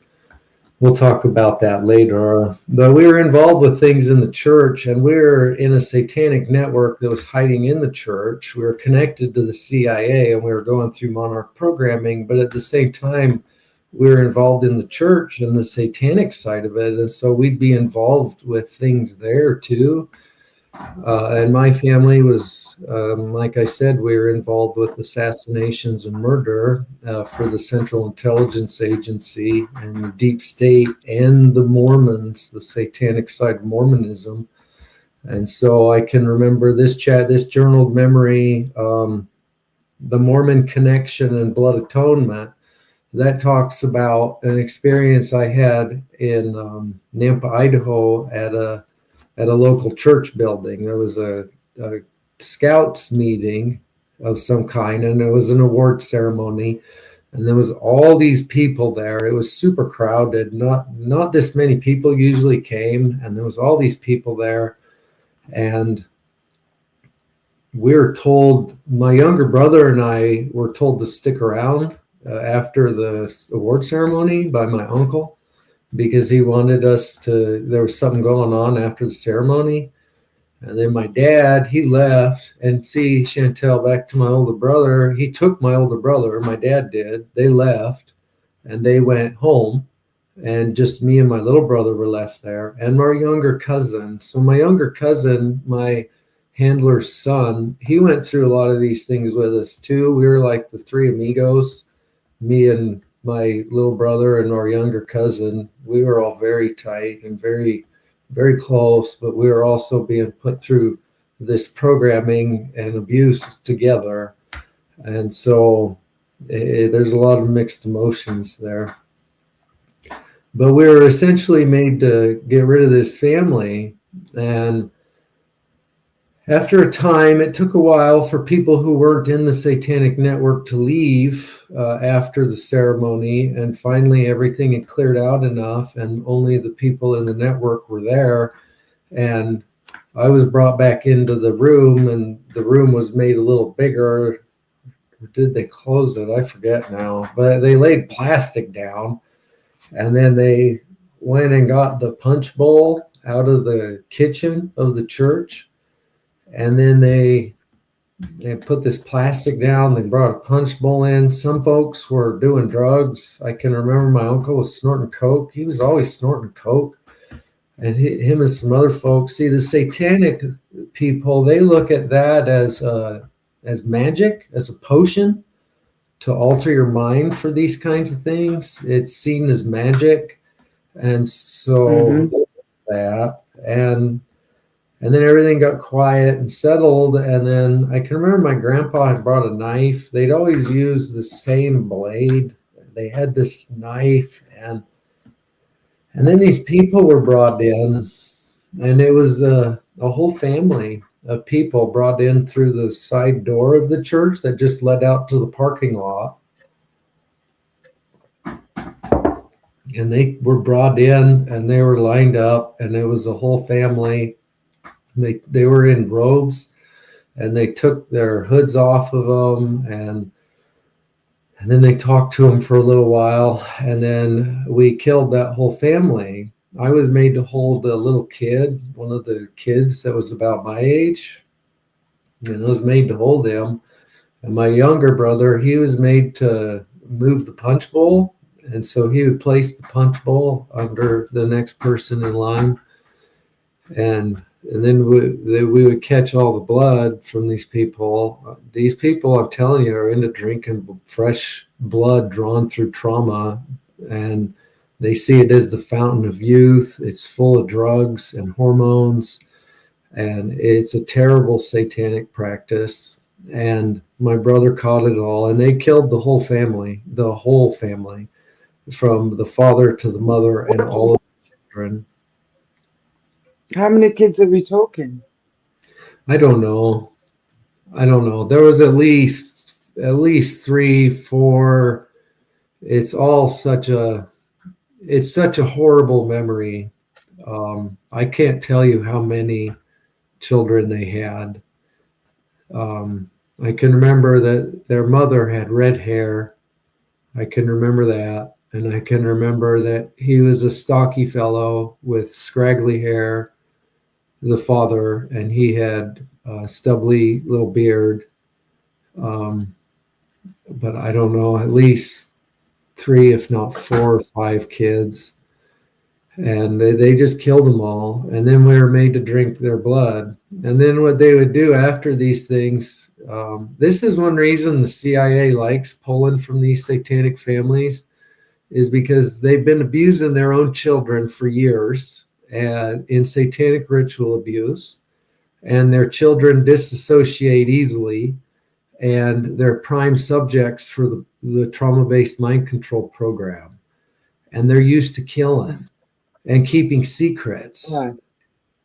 we'll talk about that later. But we were involved with things in the church, and we were in a satanic network that was hiding in the church. We were connected to the CIA, and we were going through Monarch programming. But at the same time, we were involved in the church and the satanic side of it. And so we'd be involved with things there too. And my family was, like I said, we were involved with assassinations and murder for the Central Intelligence Agency and the Deep State and the Mormons, the satanic side of Mormonism. And so I can remember this journaled memory, the Mormon Connection and Blood Atonement. That talks about an experience I had in Nampa, Idaho at a local church building. There was a scouts meeting of some kind, and it was an award ceremony, and there was all these people there. It was super crowded. Not this many people usually came, and there was all these people there. And we were told, my younger brother and I were told to stick around after the award ceremony by my uncle, because he wanted us to, there was something going on after the ceremony. And then my dad, he left. And see, Chantel, back to my older brother, he took my older brother, my dad did. They left and they went home. And just me and my little brother were left there, and my younger cousin. So my younger cousin, my handler's son, he went through a lot of these things with us too. We were like the three amigos, me and my little brother and our younger cousin. We were all very tight and very, very close, but we were also being put through this programming and abuse together. And so there's a lot of mixed emotions there. But we were essentially made to get rid of this family. And after a time, it took a while for people who weren't in the satanic network to leave after the ceremony. And finally, everything had cleared out enough, and only the people in the network were there. And I was brought back into the room, and the room was made a little bigger. Or did they close it? I forget now. But they laid plastic down, and then they went and got the punch bowl out of the kitchen of the church. And then they put this plastic down. They brought a punch bowl in. Some folks were doing drugs. I can remember my uncle was snorting coke. He was always snorting coke. And him and some other folks. See, the satanic people, they look at that as magic, as a potion to alter your mind for these kinds of things. It's seen as magic. And so that. And then everything got quiet and settled. And then I can remember my grandpa had brought a knife. They'd always use the same blade. They had this knife. And then these people were brought in. And it was a whole family of people brought in through the side door of the church that just led out to the parking lot. And they were brought in, and they were lined up, and it was a whole family. They were in robes, and they took their hoods off of them, and then they talked to them for a little while, and then we killed that whole family. I was made to hold a little kid, one of the kids that was about my age, and I was made to hold him. And my younger brother, he was made to move the punch bowl, and so he would place the punch bowl under the next person in line, and then we would catch all the blood from these people. These people, I'm telling you, are into drinking fresh blood drawn through trauma, and they see it as the fountain of youth. It's full of drugs and hormones, and it's a terrible satanic practice. And my brother caught it all, and they killed the whole family, from the father to the mother and all of the children. How many kids are we talking? I don't know. There was at least at least 3, 4. It's all such a horrible memory. I can't tell you how many children they had. I can remember that their mother had red hair. I can remember that. And I can remember that he was a stocky fellow with scraggly hair, the father, and he had a stubbly little beard. But I don't know, at least 3, if not 4 or 5 kids. And they just killed them all. And then we were made to drink their blood. And then what they would do after these things, this is one reason the CIA likes pulling from these satanic families, is because they've been abusing their own children for years and in satanic ritual abuse. And their children disassociate easily. And they're prime subjects for the trauma-based mind control program. And they're used to killing and keeping secrets. Right.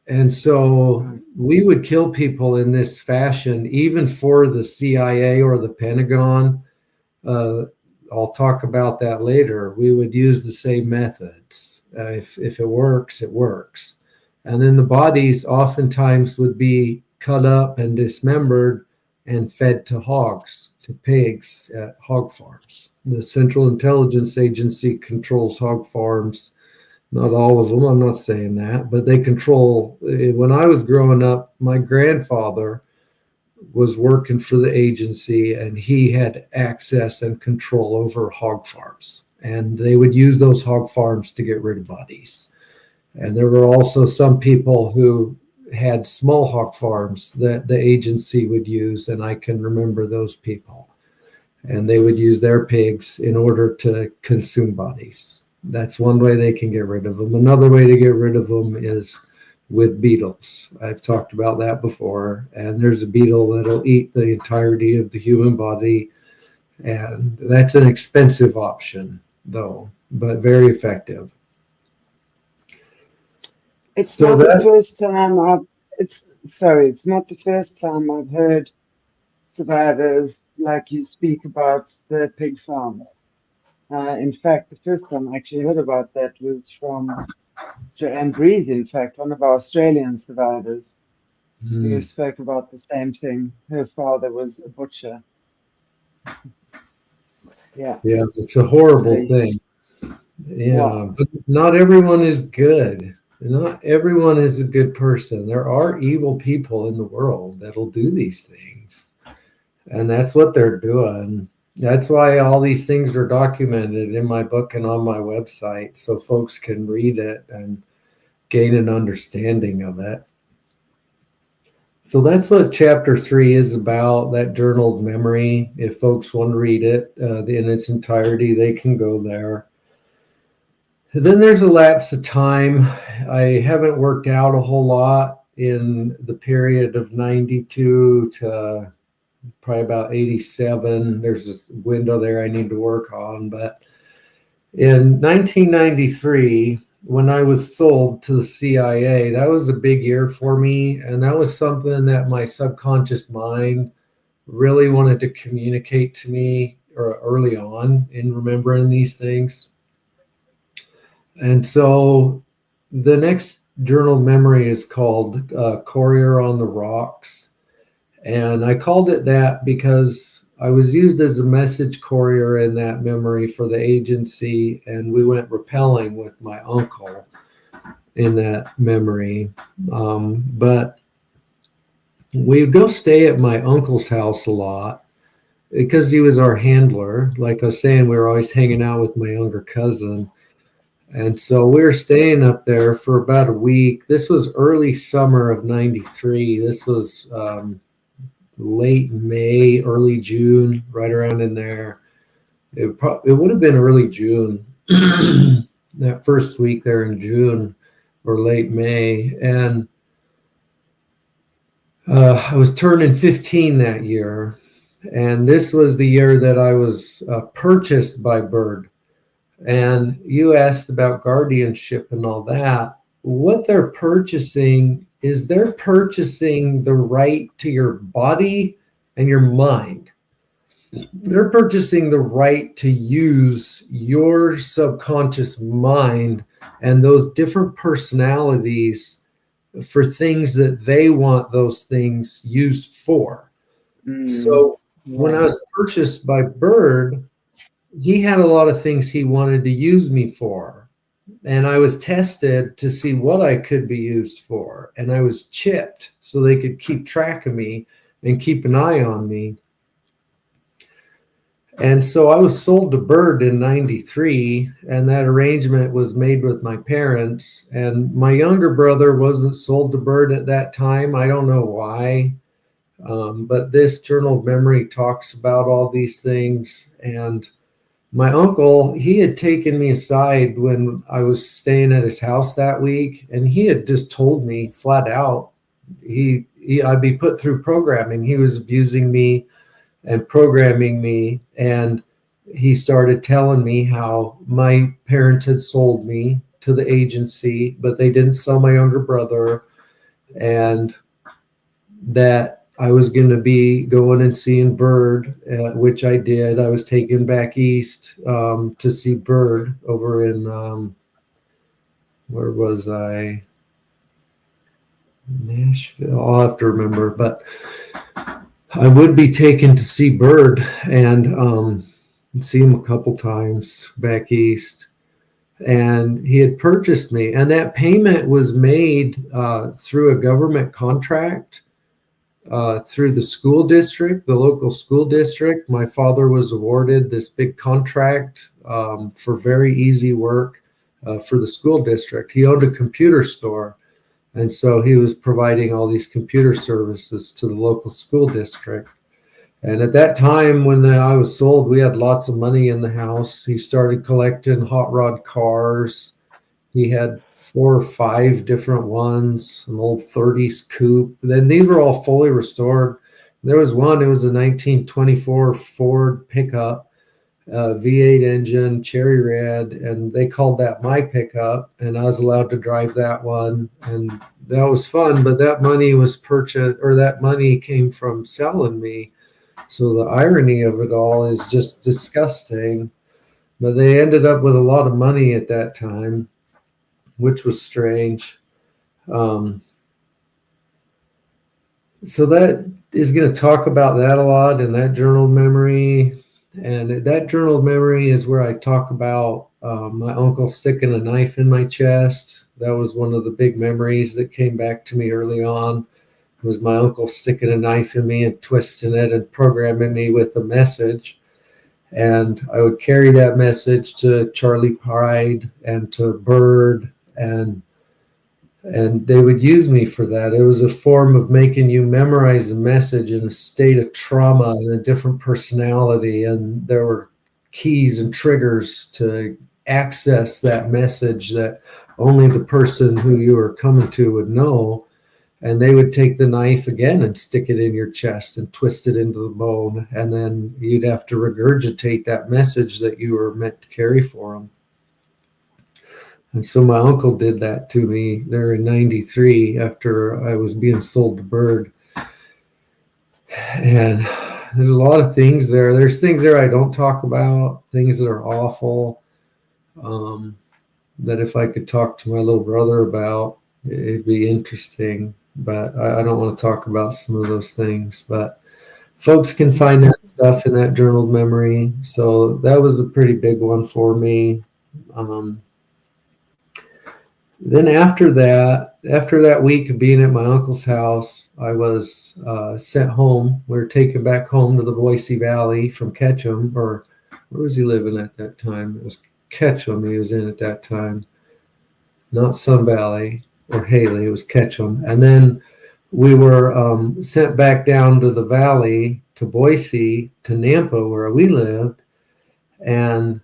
And so we would kill people in this fashion, even for the CIA or the Pentagon. I'll talk about that later. We would use the same methods. If it works, it works. And then the bodies oftentimes would be cut up and dismembered and fed to hogs, to pigs at hog farms. The Central Intelligence Agency controls hog farms. Not all of them, I'm not saying that, but they control. When I was growing up, my grandfather was working for the agency and he had access and control over hog farms. And they would use those hog farms to get rid of bodies. And there were also some people who had small hog farms that the agency would use, and I can remember those people. And they would use their pigs in order to consume bodies. That's one way they can get rid of them. Another way to get rid of them is with beetles. I've talked about that before. And there's a beetle that'll eat the entirety of the human body. And that's an expensive option, though, but very effective. It's not the first time I've heard survivors like you speak about the pig farms. In fact, the first time I actually heard about that was from Joanne Breeze, in fact, one of our Australian survivors, who spoke about the same thing. Her father was a butcher. Yeah. Yeah, it's a horrible thing. Yeah, but not everyone is good. Not everyone is a good person. There are evil people in the world that'll do these things. And that's what they're doing. That's why all these things are documented in my book and on my website, so folks can read it and gain an understanding of it. So that's what chapter 3 is about, that journaled memory. If folks want to read it in its entirety, they can go there. Then there's a lapse of time. I haven't worked out a whole lot in the period of 92 to probably about 87. There's a window there I need to work on. But in 1993, when I was sold to the CIA, that was a big year for me. And that was something that my subconscious mind really wanted to communicate to me early on in remembering these things. And so the next journal memory is called Courier on the Rocks. And I called it that because I was used as a message courier in that memory for the agency, and we went rappelling with my uncle in that memory. But we'd go stay at my uncle's house a lot because he was our handler. Like I was saying, we were always hanging out with my younger cousin. And so we were staying up there for about a week. This was early summer of 93. This was late May, early June, right around in there. It would have been early June, that first week there in June or late May. And I was turning 15 that year. And this was the year that I was purchased by Bird. And you asked about guardianship and all that. What they're purchasing is they're purchasing the right to your body and your mind. they're purchasing the right to use your subconscious mind and those different personalities for things that they want those things used for. So when I Yeah. was purchased by Bird, he had a lot of things he wanted to use me for. And I was tested to see what I could be used for. And I was chipped so they could keep track of me and keep an eye on me. And so I was sold to Bird in 93, and that arrangement was made with my parents. And my younger brother wasn't sold to Bird at that time. I don't know why. But this journal of memory talks about all these things. And my uncle, he had taken me aside when I was staying at his house that week, and he had just told me flat out, I'd be put through programming. He was abusing me and programming me. And he started telling me how my parents had sold me to the agency, but they didn't sell my younger brother, and that I was going to be going and seeing Bird, which I did. I was taken back east to see Bird over in, where was I? Nashville. I'll have to remember, but I would be taken to see Bird and see him a couple times back east. And he had purchased me, and that payment was made through a government contract. Through the school district, the local school district. My father was awarded this big contract for very easy work for the school district. He owned a computer store, and so he was providing all these computer services to the local school district. And at that time, when I was sold, we had lots of money in the house. He started collecting hot rod cars. He had 4 or 5 different ones, an old 30s coupe. Then these were all fully restored. There was one, it was a 1924 Ford pickup, V8 engine, cherry red, and they called that my pickup, and I was allowed to drive that one. And that was fun, but that money was purchased, or that money came from selling me. So the irony of it all is just disgusting. But they ended up with a lot of money at that time, which was strange. So that is going to talk about that a lot in that journal of memory. And that journal of memory is where I talk about my uncle sticking a knife in my chest. That was one of the big memories that came back to me early on, was my uncle sticking a knife in me and twisting it and programming me with a message. And I would carry that message to Charlie Pride and to Bird, and they would use me for that. It was a form of making you memorize a message in a state of trauma and a different personality. And there were keys and triggers to access that message that only the person who you were coming to would know. And they would take the knife again and stick it in your chest and twist it into the bone. And then you'd have to regurgitate that message that you were meant to carry for them. And so my uncle did that to me there in 93 after I was being sold to Bird. And there's a lot of things there. There's things there I don't talk about, things that are awful, that if I could talk to my little brother about, it'd be interesting. But I don't want to talk about some of those things. But folks can find that stuff in that journal of memory. So that was a pretty big one for me. Then after that week of being at my uncle's house, I was sent home. We were taken back home to the Boise Valley from Ketchum, or where was he living at that time? It was Ketchum he was in at that time, not Sun Valley or Haley. It was Ketchum. And then we were sent back down to the valley, to Boise, to Nampa, where we lived. And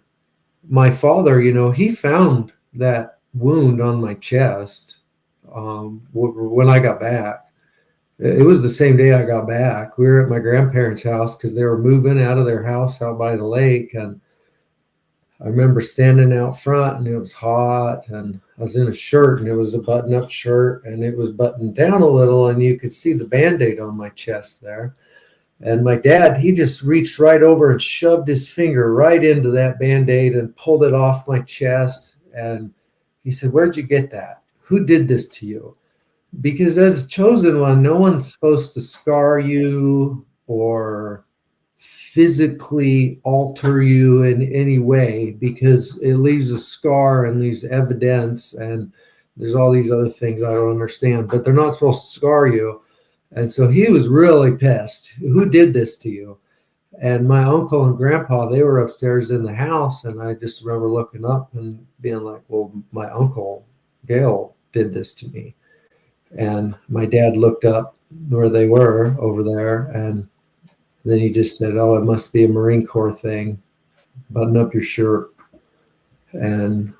my father, he found that wound on my chest when I got back. It was the same day I got back. We were at my grandparents' house because they were moving out of their house out by the lake. And I remember standing out front, and it was hot, and I was in a shirt, and it was a button-up shirt, and it was buttoned down a little, and you could see the Band-Aid on my chest there. And my dad, he just reached right over and shoved his finger right into that Band-Aid and pulled it off my chest. And he said, "Where'd you get that? Who did this to you?" Because as a chosen one, no one's supposed to scar you or physically alter you in any way, because it leaves a scar and leaves evidence, and there's all these other things I don't understand, but they're not supposed to scar you. And so he was really pissed. "Who did this to you?" And my uncle and grandpa, they were upstairs in the house, and I just remember looking up and being like, "Well, my uncle Gail did this to me." And my dad looked up where they were over there, and then he just said, "Oh, it must be a Marine Corps thing. Button up your shirt." And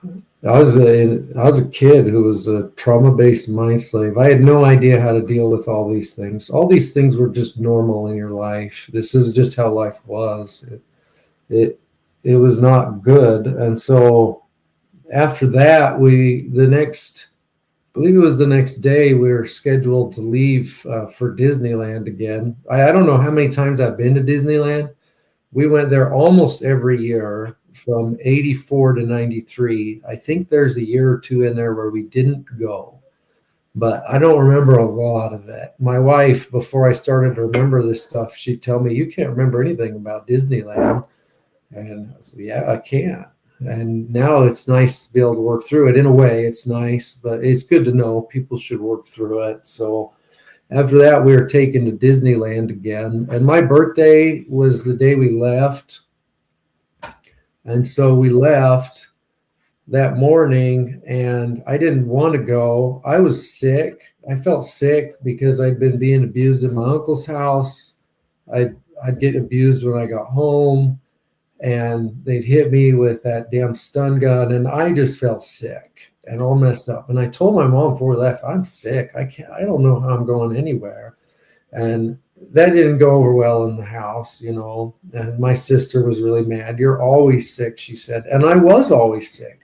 I was a kid who was a trauma-based mind slave. I had no idea how to deal with all these things. All these things were just normal in your life. This is just how life was. It was not good. And so after that, I believe it was the next day, we were scheduled to leave for Disneyland again. I don't know how many times I've been to Disneyland. We went there almost every year from 84 to 93. I think there's a year or two in there where we didn't go, but I don't remember a lot of it. My wife, before I started to remember this stuff, she'd tell me, "You can't remember anything about Disneyland." And I said, "Yeah, I can." And now it's nice to be able to work through it. In a way, it's nice, but it's good to know people should work through it. So after that, we were taken to Disneyland again. And my birthday was the day we left. And so we left that morning, and I didn't want to go. I was sick. I felt sick because I'd been being abused in my uncle's house. I'd get abused when I got home, and they'd hit me with that damn stun gun, and I just felt sick and all messed up. And I told my mom before we left, "I'm sick. I don't know how I'm going anywhere." And that didn't go over well in the house, And my sister was really mad. "You're always sick," she said. And I was always sick.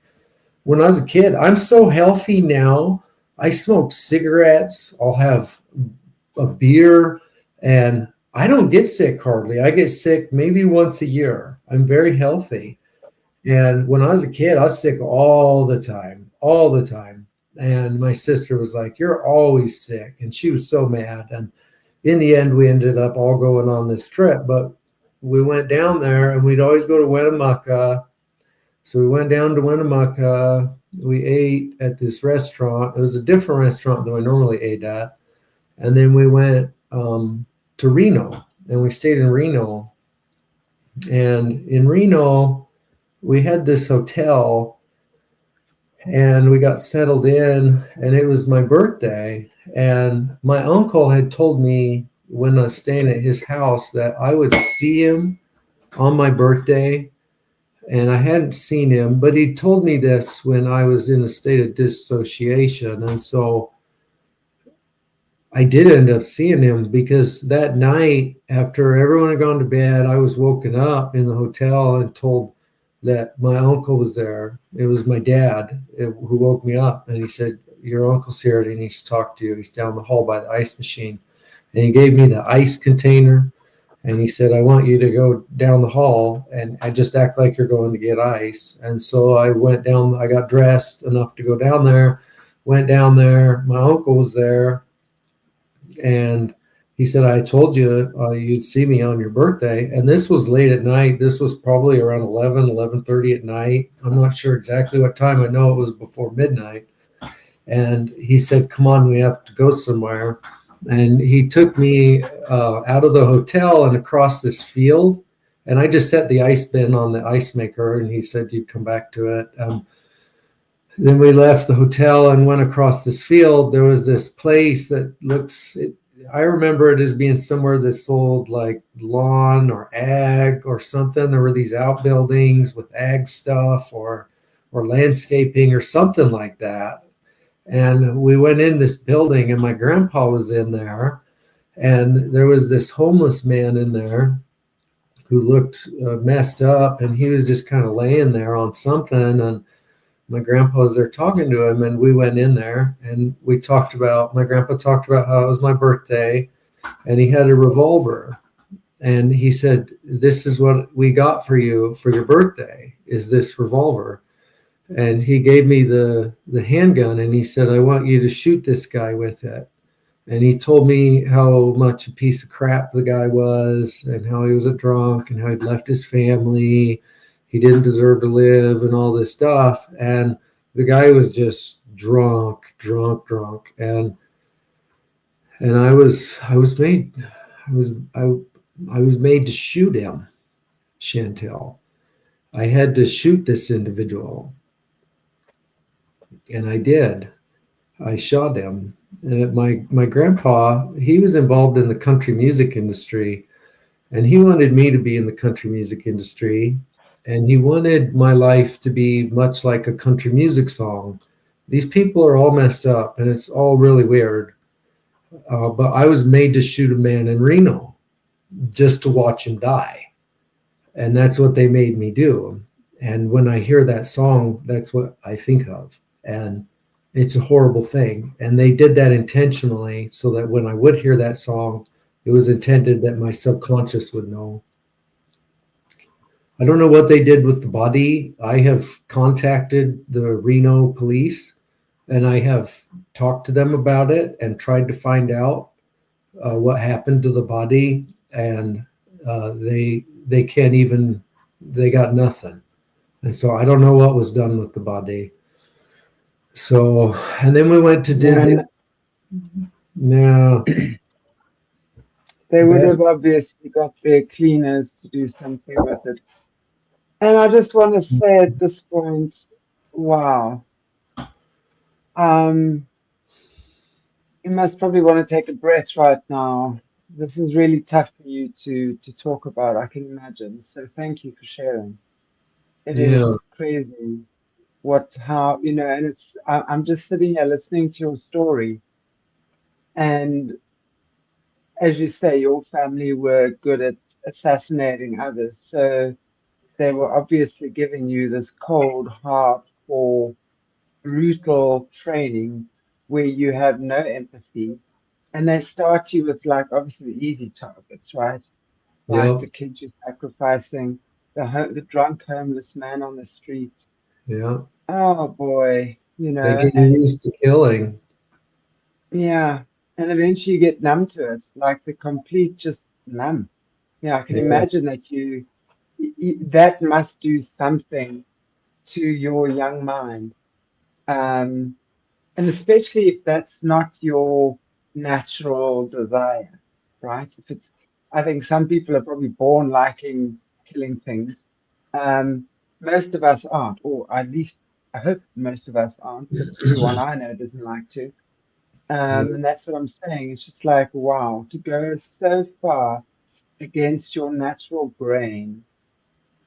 When I was a kid, I'm so healthy now. I smoke cigarettes. I'll have a beer, and I don't get sick hardly. I get sick maybe once a year. I'm very healthy. And when I was a kid, I was sick all the time. And my sister was like, "You're always sick." And she was so mad. And in the end, we ended up all going on this trip. But we went down there, and we'd always go to Winnemucca. So we went down to Winnemucca. We ate at this restaurant. It was a different restaurant than I normally ate at. And then we went to Reno, and we stayed in Reno. And in Reno, we had this hotel, and we got settled in, and it was my birthday. And my uncle had told me when I was staying at his house that I would see him on my birthday. And I hadn't seen him, but he told me this when I was in a state of dissociation. And so I did end up seeing him, because that night, after everyone had gone to bed, I was woken up in the hotel and told that my uncle was there. It was my dad who woke me up, and he said, "Your uncle's here and he needs to talk to you. He's down the hall by the ice machine." And he gave me the ice container, and he said, "I want you to go down the hall and I just act like you're going to get ice." And so I went down, I got dressed enough to go down there, went down there. My uncle was there. And he said, "I told you you'd see me on your birthday." And this was late at night. This was probably around 11:30 at night. I'm not sure exactly what time. I know it was before midnight. And he said, "Come on, we have to go somewhere." And he took me out of the hotel and across this field. And I just set the ice bin on the ice maker, and he said, "You'd come back to it." Then we left the hotel and went across this field. There was this place that I remember it as being somewhere that sold like lawn or ag or something. There were these outbuildings with ag stuff or landscaping or something like that. And we went in this building, and my grandpa was in there, and there was this homeless man in there who looked messed up, and he was just kind of laying there on something. And my grandpa was there talking to him, and we went in there, and my grandpa talked about how it was my birthday, and he had a revolver. And he said, "This is what we got for you for your birthday, is this revolver." And he gave me the handgun, and he said, "I want you to shoot this guy with it." And he told me how much a piece of crap the guy was, and how he was a drunk, and how he'd left his family, he didn't deserve to live, and all this stuff. And the guy was just drunk, drunk, drunk. And I was made to shoot him, Chantel. I had to shoot this individual, and I did. I shot him. My grandpa, he was involved in the country music industry, and he wanted me to be in the country music industry, and he wanted my life to be much like a country music song. These people are all messed up, and it's all really weird. But I was made to shoot a man in Reno just to watch him die. And that's what they made me do. And when I hear that song, that's what I think of. And it's a horrible thing. And they did that intentionally so that when I would hear that song, it was intended that my subconscious would know. I don't know what they did with the body. I have contacted the Reno police, and I have talked to them about it and tried to find out what happened to the body. And they can't even, they got nothing. And so I don't know what was done with the body. So, and then we went to Disney. No. They would have obviously got their cleaners to do something with it. And I just want to say at this point, wow. You must probably want to take a breath right now. This is really tough for you to talk about, I can imagine. So thank you for sharing. It Yeah. is crazy how, and I'm just sitting here listening to your story. And as you say, your family were good at assassinating others. So they were obviously giving you this cold, hardcore, brutal training where you have no empathy. And they start you with, like, obviously the easy targets, right? Like Yep. the kids you're sacrificing, the drunk homeless man on the street. Yeah. Oh boy, They get you and used to killing. yeah, and eventually you get numb to it, like the complete just numb. Yeah, I can Yeah. imagine that that must do something to your young mind. Um, and especially if that's not your natural desire, right? I think some people are probably born liking killing things. Um, Most of us aren't, or at least I hope most of us aren't, but everyone I know doesn't like to. Yeah. And that's what I'm saying. It's just like, wow, to go so far against your natural brain,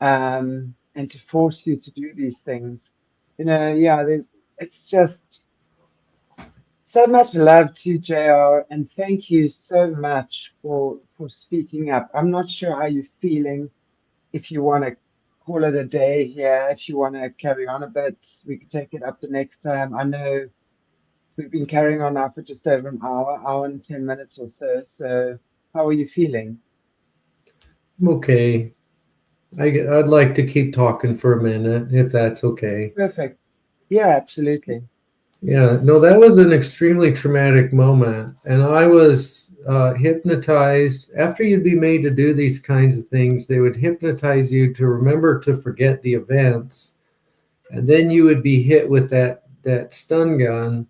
and to force you to do these things. Yeah, it's just so much love to JR, and thank you so much for speaking up. I'm not sure how you're feeling. If you want to call it a day here, if you want to carry on a bit, we can take it up the next time. I know we've been carrying on now for just over an hour and 10 minutes or so. So how are you feeling? I'm okay. I'd like to keep talking for a minute, if that's okay. Perfect. Yeah, absolutely. Yeah, no, that was an extremely traumatic moment. And I was hypnotized. After you'd be made to do these kinds of things, they would hypnotize you to remember to forget the events. And then you would be hit with that stun gun.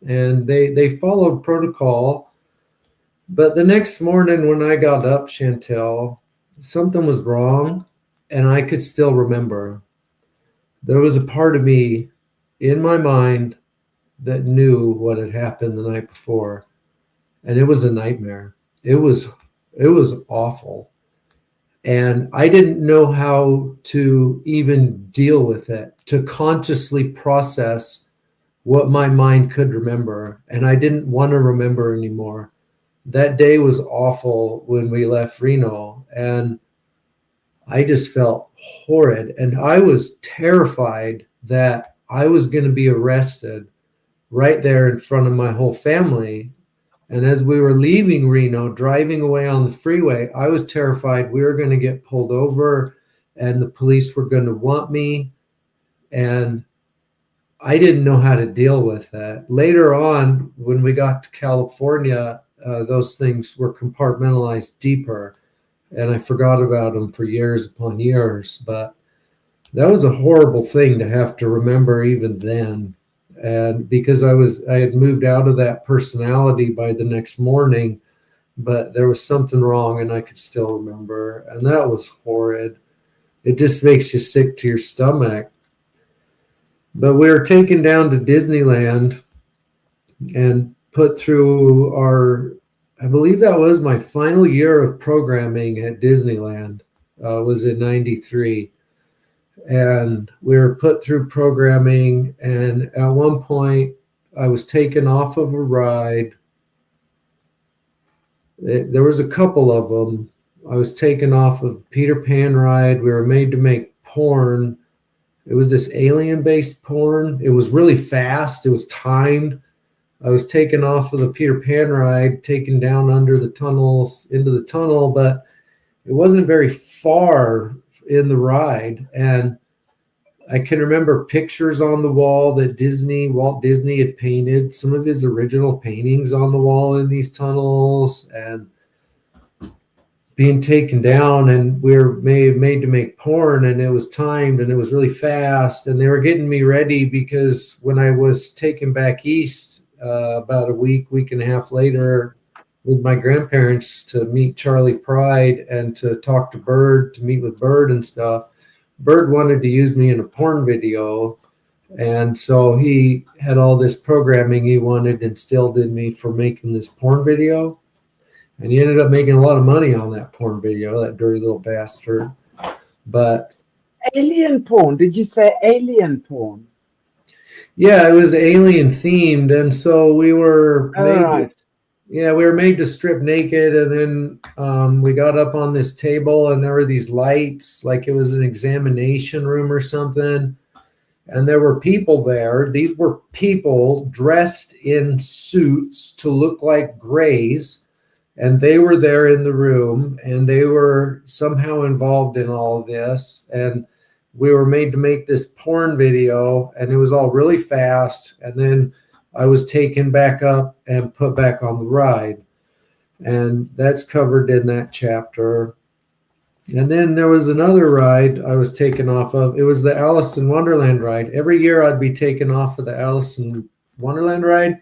And they followed protocol. But the next morning when I got up, Chantel, something was wrong. And I could still remember. There was a part of me in my mind that knew what had happened the night before, and it was a nightmare. It was awful, and I didn't know how to even deal with it, to consciously process what my mind could remember, and I didn't want to remember anymore. That day was awful when we left Reno, and I just felt horrid, and I was terrified that I was going to be arrested right there in front of my whole family. And as we were leaving Reno, driving away on the freeway, I was terrified we were going to get pulled over and the police were going to want me. And I didn't know how to deal with that. Later on, when we got to California, those things were compartmentalized deeper, and I forgot about them for years upon years. But that was a horrible thing to have to remember even then. And because I had moved out of that personality by the next morning, but there was something wrong and I could still remember. And that was horrid. It just makes you sick to your stomach. But we were taken down to Disneyland and put through I believe that was my final year of programming at Disneyland, was in 93. And we were put through programming. And at one point, I was taken off of a ride. There was a couple of them. I was taken off of Peter Pan ride. We were made to make porn. It was this alien-based porn. It was really fast. It was timed. I was taken off of the Peter Pan ride, taken down under the tunnels, into the tunnel, but it wasn't very far in the ride. And I can remember pictures on the wall that Walt Disney had painted, some of his original paintings on the wall in these tunnels, and being taken down, and we were made to make porn, and it was timed and it was really fast, and they were getting me ready because when I was taken back east about a week and a half later with my grandparents to meet Charlie Pride and to talk to Bird, to meet with Bird and stuff, Bird wanted to use me in a porn video, and so he had all this programming he wanted instilled in me for making this porn video. And he ended up making a lot of money on that porn video, that dirty little bastard. But alien porn? Did you say alien porn? Yeah, it was alien themed, and so we were made to strip naked, and then we got up on this table, and there were these lights, like it was an examination room or something. And there were people there. These were people dressed in suits to look like grays. And they were there in the room, and they were somehow involved in all of this. And we were made to make this porn video, and it was all really fast. And then I was taken back up and put back on the ride. And that's covered in that chapter. And then there was another ride I was taken off of. It was the Alice in Wonderland ride. Every year I'd be taken off of the Alice in Wonderland ride.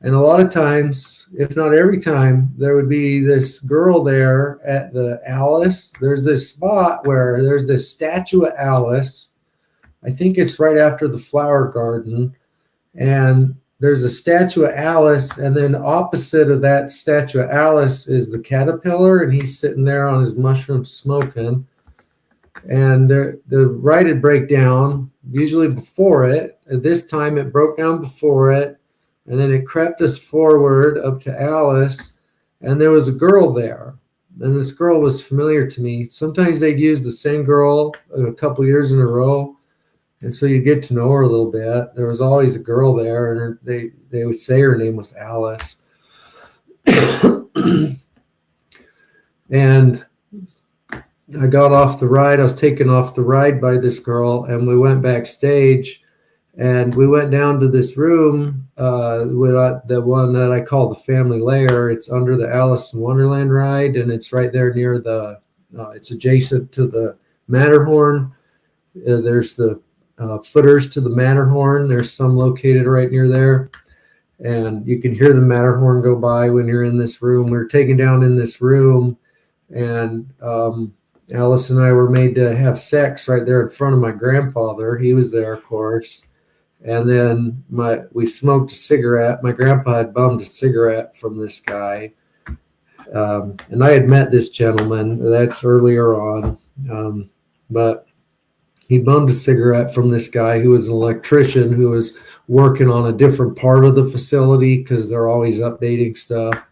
And a lot of times, if not every time, there would be this girl there at the Alice. There's this spot where there's this statue of Alice. I think it's right after the flower garden. And there's a statue of Alice. And then opposite of that statue of Alice is the caterpillar. And he's sitting there on his mushroom smoking. And the ride would break down, usually before it. At this time, it broke down before it. And then it crept us forward up to Alice, and there was a girl there. And this girl was familiar to me. Sometimes they'd use the same girl a couple years in a row, and so you get to know her a little bit. There was always a girl there, and they would say her name was Alice. And I got off the ride. I was taken off the ride by this girl, and we went backstage. And we went down to this room, the one that I call the family lair. It's under the Alice in Wonderland ride, and it's right there near it's adjacent to the Matterhorn. There's the footers to the Matterhorn. There's some located right near there. And you can hear the Matterhorn go by when you're in this room. We were taken down in this room, and Alice and I were made to have sex right there in front of my grandfather. He was there, of course. And then we smoked a cigarette. My grandpa had bummed a cigarette from this guy. And I had met this gentleman. That's earlier on. But he bummed a cigarette from this guy who was an electrician who was working on a different part of the facility because they're always updating stuff.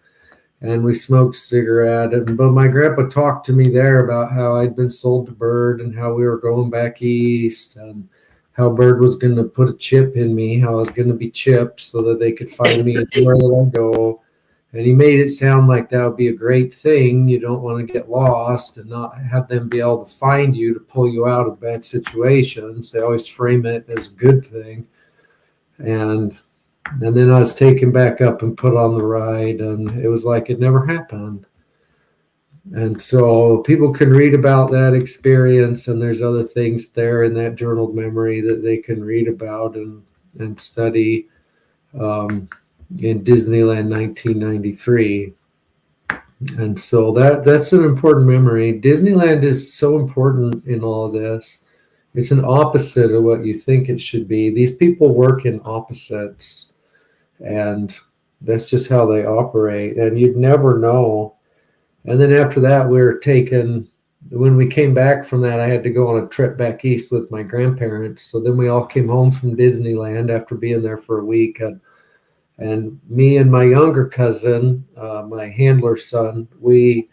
And we smoked a cigarette. But my grandpa talked to me there about how I'd been sold to Bird and how we were going back east, and how Bird was going to put a chip in me, how I was going to be chipped so that they could find me anywhere that I go. And he made it sound like that would be a great thing. You don't want to get lost and not have them be able to find you to pull you out of bad situations. They always frame it as a good thing. And then I was taken back up and put on the ride, and it was like it never happened. And so people can read about that experience, and there's other things there in that journaled memory that they can read about and study in Disneyland 1993. And so that's an important memory. Disneyland is so important in all of this. It's an opposite of what you think it should be. These people work in opposites, and that's just how they operate, and you'd never know. And then after that, when we came back from that, I had to go on a trip back east with my grandparents. So then we all came home from Disneyland after being there for a week. And me and my younger cousin, my handler's son, we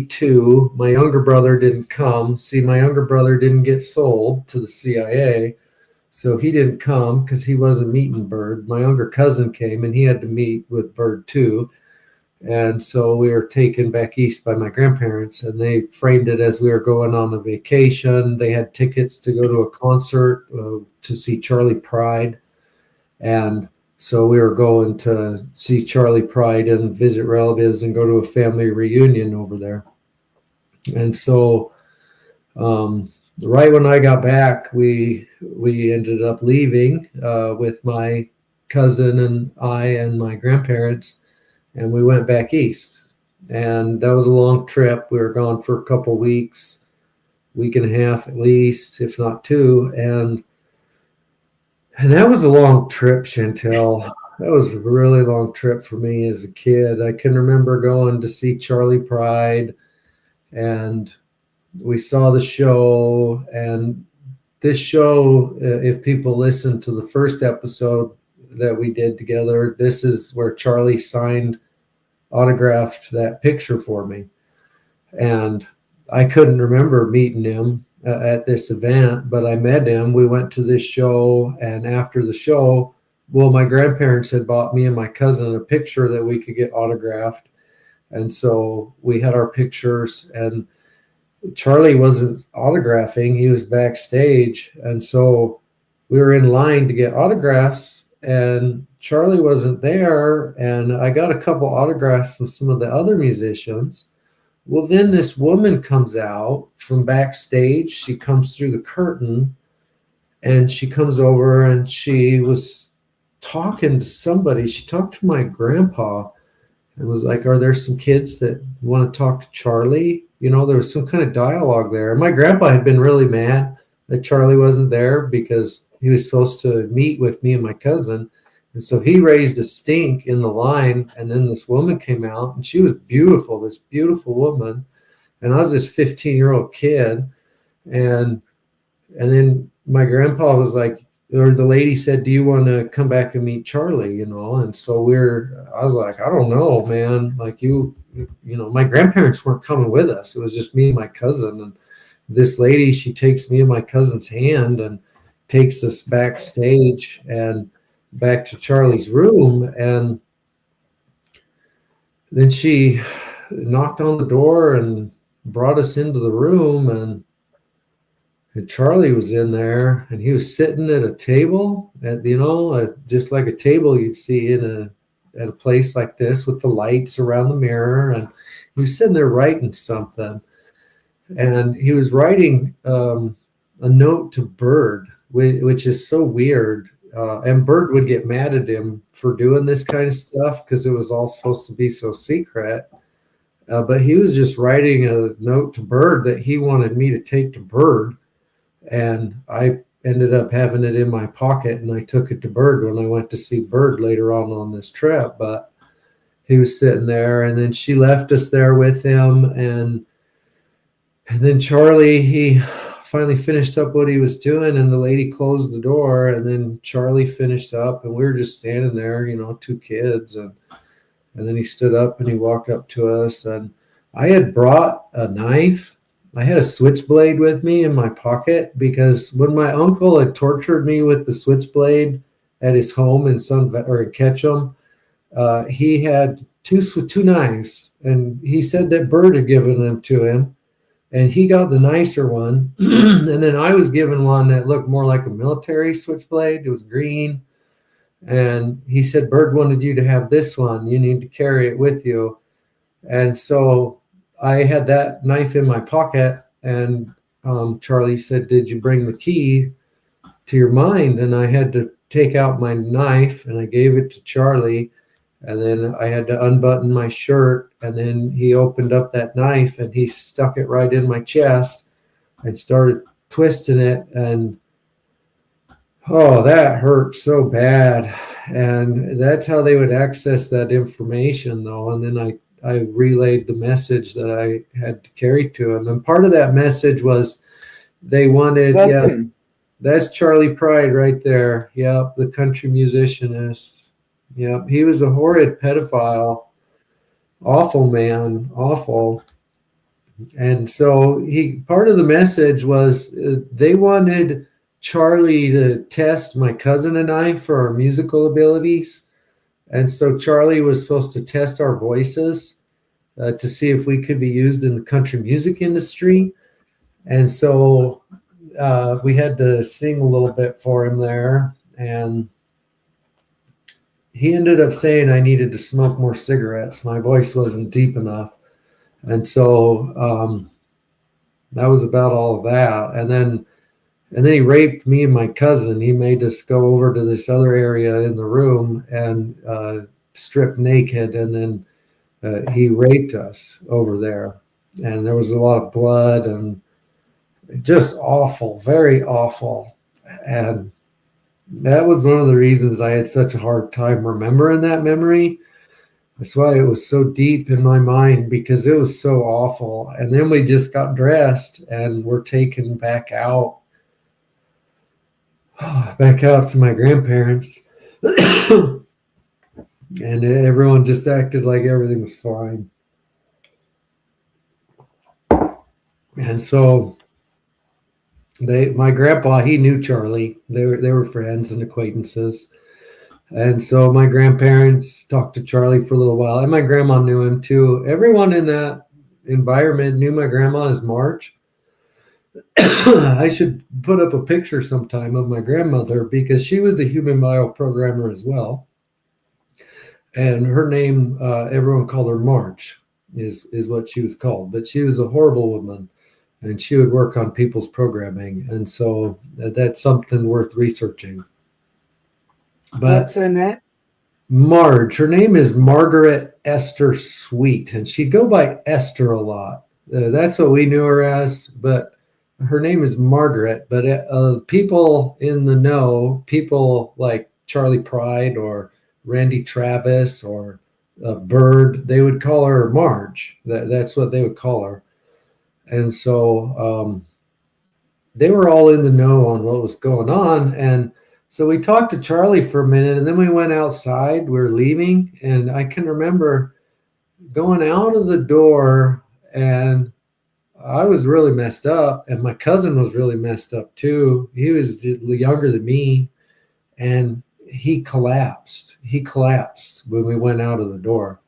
too, my younger brother didn't come. See, my younger brother didn't get sold to the CIA. So he didn't come because he wasn't meeting Bird. My younger cousin came, and he had to meet with Bird too. And so we were taken back east by my grandparents, and they framed it as we were going on a vacation. They had tickets to go to a concert to see Charlie Pride. And so we were going to see Charlie Pride and visit relatives and go to a family reunion over there. And so right when I got back, we ended up leaving with my cousin and I and my grandparents, and we went back east. And that was a long trip. We were gone for a couple of weeks, week and a half at least, if not two. And that was a long trip, Chantel. That was a really long trip for me as a kid. I can remember going to see Charlie Pride, and we saw the show. And this show, if people listen to the first episode that we did together, this is where Charlie autographed that picture for me. And I couldn't remember meeting him at this event, but I met him. We went to this show, and after the show, well, my grandparents had bought me and my cousin a picture that we could get autographed. And so we had our pictures, and Charlie wasn't autographing, he was backstage. And so we were in line to get autographs, and Charlie wasn't there, and I got a couple autographs from some of the other musicians. Well, then this woman comes out from backstage. She comes through the curtain, and she comes over, and she was talking to somebody. She talked to my grandpa and was like, "Are there some kids that want to talk to Charlie?" You know, there was some kind of dialogue there. And my grandpa had been really mad that Charlie wasn't there because he was supposed to meet with me and my cousin. And so he raised a stink in the line, and then this woman came out, and she was beautiful, this beautiful woman. And I was this 15-year-old kid. And then my grandpa was like, or the lady said, "Do you want to come back and meet Charlie?" You know? And so I was like, "I don't know, man. Like my grandparents weren't coming with us. It was just me and my cousin." And this lady, she takes me and my cousin's hand and takes us backstage and back to Charlie's room. And then she knocked on the door and brought us into the room, and Charlie was in there, and he was sitting at a table just like a table you'd see at a place like this with the lights around the mirror. And he was sitting there writing something, and he was writing a note to Bird, which is so weird. And Bird would get mad at him for doing this kind of stuff because it was all supposed to be so secret. But he was just writing a note to Bird that he wanted me to take to Bird. And I ended up having it in my pocket, and I took it to Bird when I went to see Bird later on this trip. But he was sitting there, and then she left us there with him. And then Charlie, he finally finished up what he was doing, and the lady closed the door, and then Charlie finished up, and we were just standing there, two kids. And then he stood up and he walked up to us, and I had brought a knife. I had a switchblade with me in my pocket because when my uncle had tortured me with the switchblade at his home in Ketchum, he had two knives, and he said that Bird had given them to him, and he got the nicer one, and then I was given one that looked more like a military switchblade. It was green, and he said Bird wanted you to have this one. You need to carry it with you. And so I had that knife in my pocket, and Charlie said, "Did you bring the key to your mind?" And I had to take out my knife, and I gave it to Charlie, and then I had to unbutton my shirt, and then he opened up that knife and he stuck it right in my chest and started twisting it, and oh, that hurt so bad. And that's how they would access that information, though. And then I relayed the message that I had to carry to him, and part of that message was they wanted, That's yeah, him. that's Charlie Pride right there. Yep, the country musician is. Yep, he was a horrid pedophile, awful man, awful. And so part of the message was they wanted Charlie to test my cousin and I for our musical abilities. And so Charlie was supposed to test our voices to see if we could be used in the country music industry. And so we had to sing a little bit for him there. And he ended up saying I needed to smoke more cigarettes. My voice wasn't deep enough. And so that was about all of that. And then he raped me and my cousin. He made us go over to this other area in the room and strip naked. And then he raped us over there. And there was a lot of blood and just awful, very awful. And that was one of the reasons I had such a hard time remembering that memory. That's why it was so deep in my mind, because it was so awful. And then we just got dressed and were taken back out to my grandparents. And everyone just acted like everything was fine. And so my grandpa, he knew Charlie. They were friends and acquaintances. And so my grandparents talked to Charlie for a little while, and my grandma knew him too. Everyone in that environment knew my grandma as Marge. I should put up a picture sometime of my grandmother, because she was a human bioprogrammer as well. And her name, everyone called her Marge, is what she was called. But she was a horrible woman, and she would work on people's programming. And so that's something worth researching. But What's her name? Marge, her name is Margaret Esther Sweet, and she'd go by Esther a lot. That's what we knew her as, but her name is Margaret. But people in the know, people like Charlie Pride or Randy Travis or Bird, they would call her Marge. That's what they would call her. And so they were all in the know on what was going on. And so we talked to Charlie for a minute, and then we went outside. We were leaving, and I can remember going out of the door, and I was really messed up, and my cousin was really messed up too. He was younger than me, and he collapsed. He collapsed when we went out of the door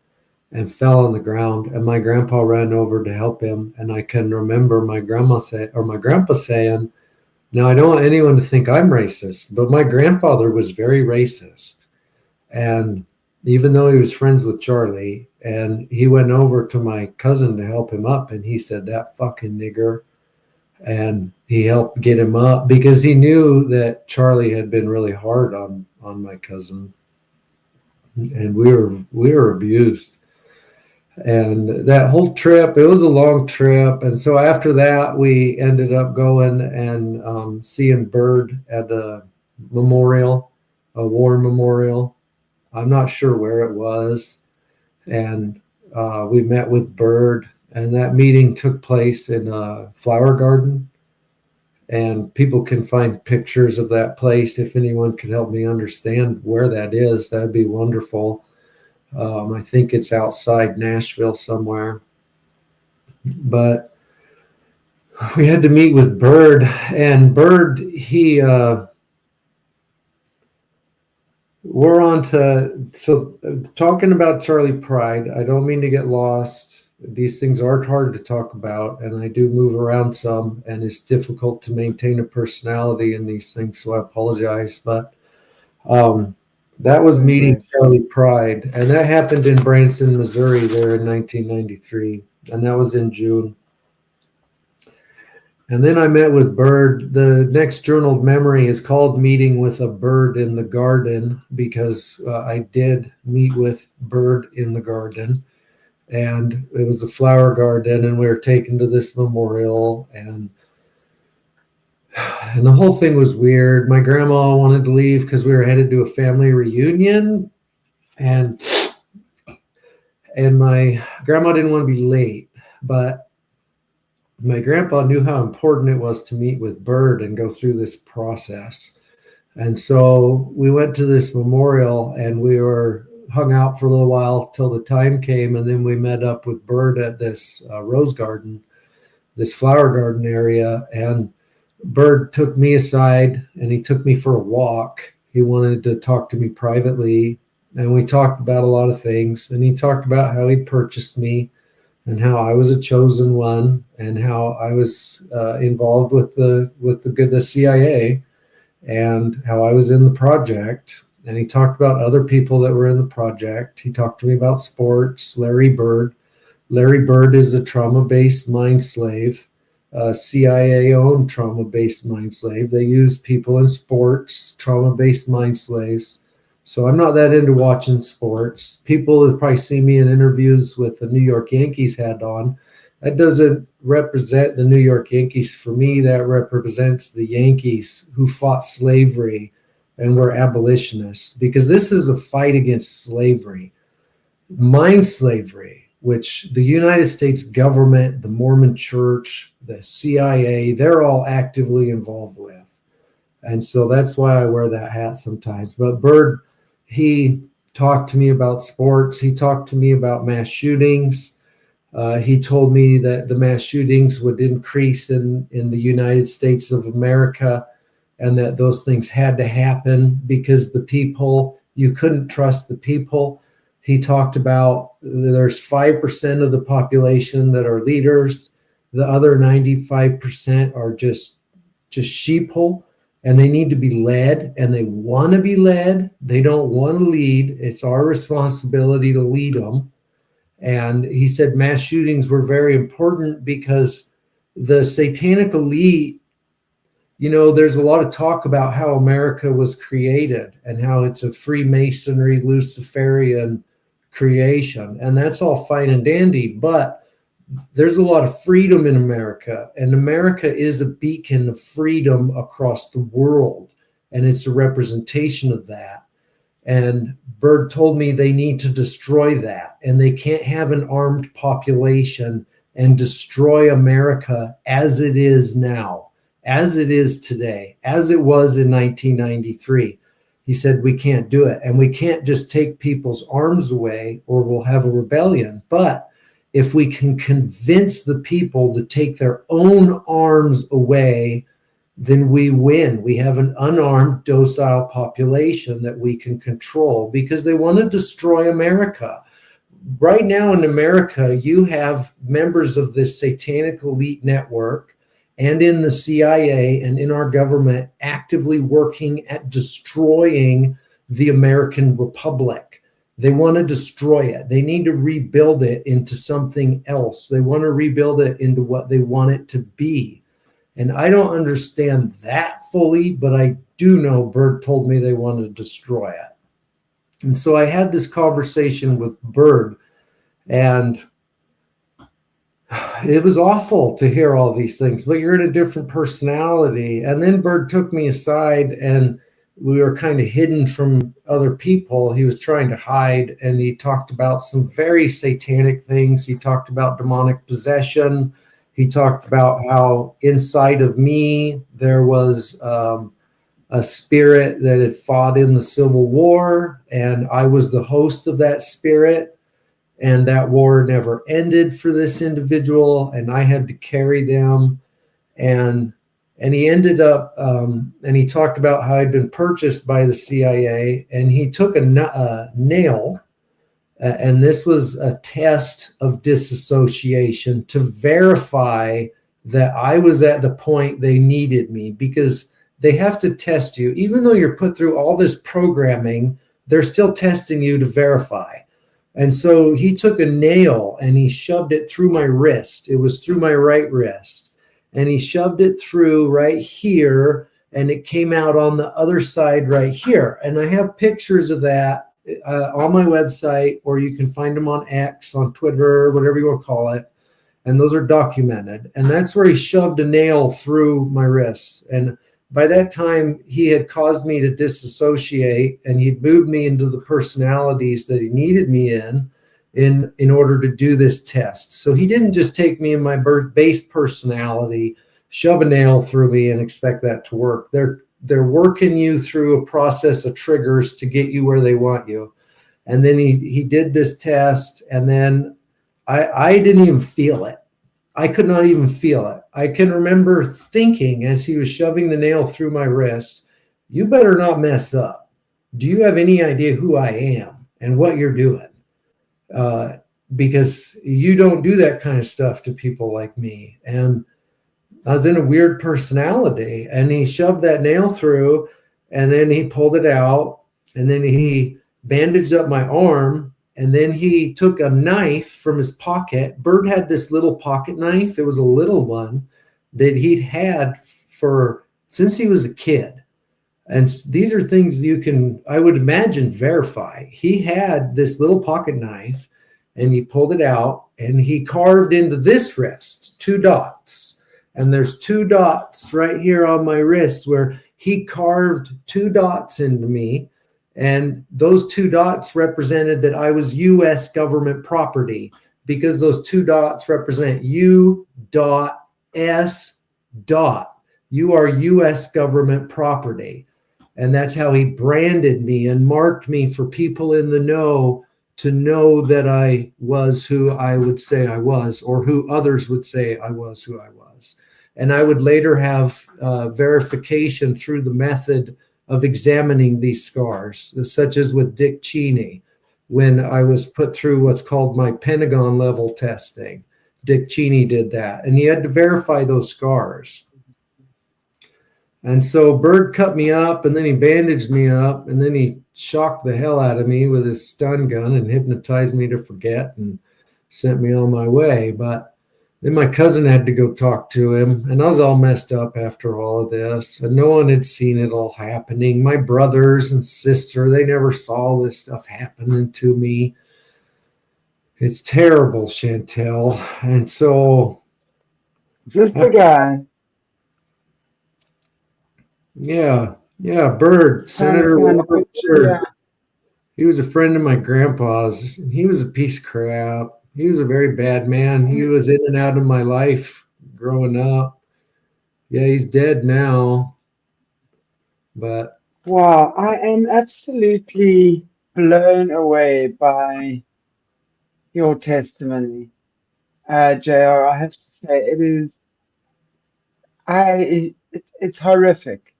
and fell on the ground, and my grandpa ran over to help him. And I can remember my grandpa saying, now, I don't want anyone to think I'm racist, but my grandfather was very racist. And even though he was friends with Charlie, and he went over to my cousin to help him up, and he said, "That fucking nigger." And he helped get him up because he knew that Charlie had been really hard on my cousin. And we were abused. And that whole trip, it was a long trip. And so after that, we ended up going and seeing Bird at a memorial, a war memorial. I'm not sure where it was. And we met with Bird, and that meeting took place in a flower garden. And people can find pictures of that place. If anyone could help me understand where that is, that'd be wonderful. I think it's outside Nashville somewhere. But we had to meet with Bird, and Bird, he we're on to, so talking about Charlie Pride, I don't mean to get lost. These things are hard to talk about, and I do move around some, and it's difficult to maintain a personality in these things, so I apologize. But that was meeting Charlie Pride, and that happened in Branson, Missouri there in 1993, and that was in June. And then I met with Bird. The next journaled memory is called Meeting with a Bird in the Garden, because I did meet with Bird in the garden. And it was a flower garden, and we were taken to this memorial. And the whole thing was weird. My grandma wanted to leave because we were headed to a family reunion. And my grandma didn't want to be late. But my grandpa knew how important it was to meet with Bird and go through this process. And so we went to this memorial, and we were hung out for a little while till the time came. And then we met up with Bird at this rose garden, this flower garden area. And Bird took me aside, and he took me for a walk. He wanted to talk to me privately. And we talked about a lot of things. And he talked about how he purchased me, and how I was a chosen one, and how I was involved with the CIA, and how I was in the project. And he talked about other people that were in the project. He talked to me about sports. Larry Bird. Larry Bird is a trauma-based mind slave, CIA-owned trauma-based mind slave. They use people in sports, trauma-based mind slaves. So I'm not that into watching sports. People have probably seen me in interviews with the New York Yankees hat on. That doesn't represent the New York Yankees for me. That represents the Yankees who fought slavery and were abolitionists, because this is a fight against slavery, mind slavery, which the United States government, the Mormon Church, the CIA, they're all actively involved with. And so that's why I wear that hat sometimes. But Bird, he talked to me about sports. He talked to me about mass shootings. He told me that the mass shootings would increase in the United States of America, and that those things had to happen because the people, you couldn't trust the people. He talked about there's 5% of the population that are leaders. The other 95% are just sheeple. And they need to be led, and they want to be led. They don't want to lead. It's our responsibility to lead them. And he said mass shootings were very important because the satanic elite, there's a lot of talk about how America was created and how it's a Freemasonry, Luciferian creation. And that's all fine and dandy, but there's a lot of freedom in America, and America is a beacon of freedom across the world, and it's a representation of that. And Bird told me they need to destroy that, and they can't have an armed population and destroy America as it is now, as it is today, as it was in 1993. He said we can't do it, and we can't just take people's arms away or we'll have a rebellion. But if we can convince the people to take their own arms away, then we win. We have an unarmed, docile population that we can control, because they want to destroy America. Right now in America, you have members of this satanic elite network and in the CIA and in our government actively working at destroying the American Republic. They want to destroy it. They need to rebuild it into something else. They want to rebuild it into what they want it to be. And I don't understand that fully, but I do know Bird told me they want to destroy it. And so I had this conversation with Bird, and it was awful to hear all these things, but you're in a different personality. And then Bird took me aside, and we were kind of hidden from other people. He was trying to hide, and he talked about some very satanic things. He talked about demonic possession. He talked about how inside of me there was a spirit that had fought in the Civil War, and I was the host of that spirit, and that war never ended for this individual, and I had to carry them. And And he ended up, and he talked about how he'd been purchased by the CIA, and he took a nail, and this was a test of disassociation to verify that I was at the point they needed me, because they have to test you. Even though you're put through all this programming, they're still testing you to verify. And so he took a nail and he shoved it through my wrist. It was through my right wrist. And he shoved it through right here, and it came out on the other side right here. And I have pictures of that on my website, or you can find them on X, on Twitter, whatever you want to call it. And those are documented. And that's where he shoved a nail through my wrist. And by that time, he had caused me to disassociate, and he'd moved me into the personalities that he needed me in order to do this test. So he didn't just take me in my base personality, shove a nail through me, and expect that to work. They're working you through a process of triggers to get you where they want you. And then he did this test, and then I didn't even feel it. I could not even feel it. I can remember thinking as he was shoving the nail through my wrist, you better not mess up. Do you have any idea who I am and what you're doing? Because you don't do that kind of stuff to people like me. And I was in a weird personality, and he shoved that nail through, and then he pulled it out, and then he bandaged up my arm. And then he took a knife from his pocket. Bert had this little pocket knife. It was a little one that he'd had since he was a kid. And these are things you can, I would imagine, verify. He had this little pocket knife, and he pulled it out, and he carved into this wrist 2 dots. And there's 2 dots right here on my wrist where he carved 2 dots into me. And those 2 dots represented that I was U.S. government property, because those 2 dots represent U.S. You are U.S. government property. And that's how he branded me and marked me for people in the know to know that I was who I would say I was, or who others would say I was who I was. And I would later have verification through the method of examining these scars, such as with Dick Cheney, when I was put through what's called my Pentagon level testing. Dick Cheney did that, and he had to verify those scars. And so Bird cut me up, and then he bandaged me up, and then he shocked the hell out of me with his stun gun and hypnotized me to forget and sent me on my way. But then my cousin had to go talk to him, and I was all messed up after all of this, and no one had seen it all happening. My brothers and sister, they never saw this stuff happening to me. It's terrible, Chantel. And so... Just the guy. Yeah, Bird, Senator Robert Bird. He was a friend of my grandpa's. He was a piece of crap. He was a very bad man. He was in and out of my life growing up. Yeah, he's dead now. But Wow, I am absolutely blown away by your testimony, JR. I have to say, it's horrific.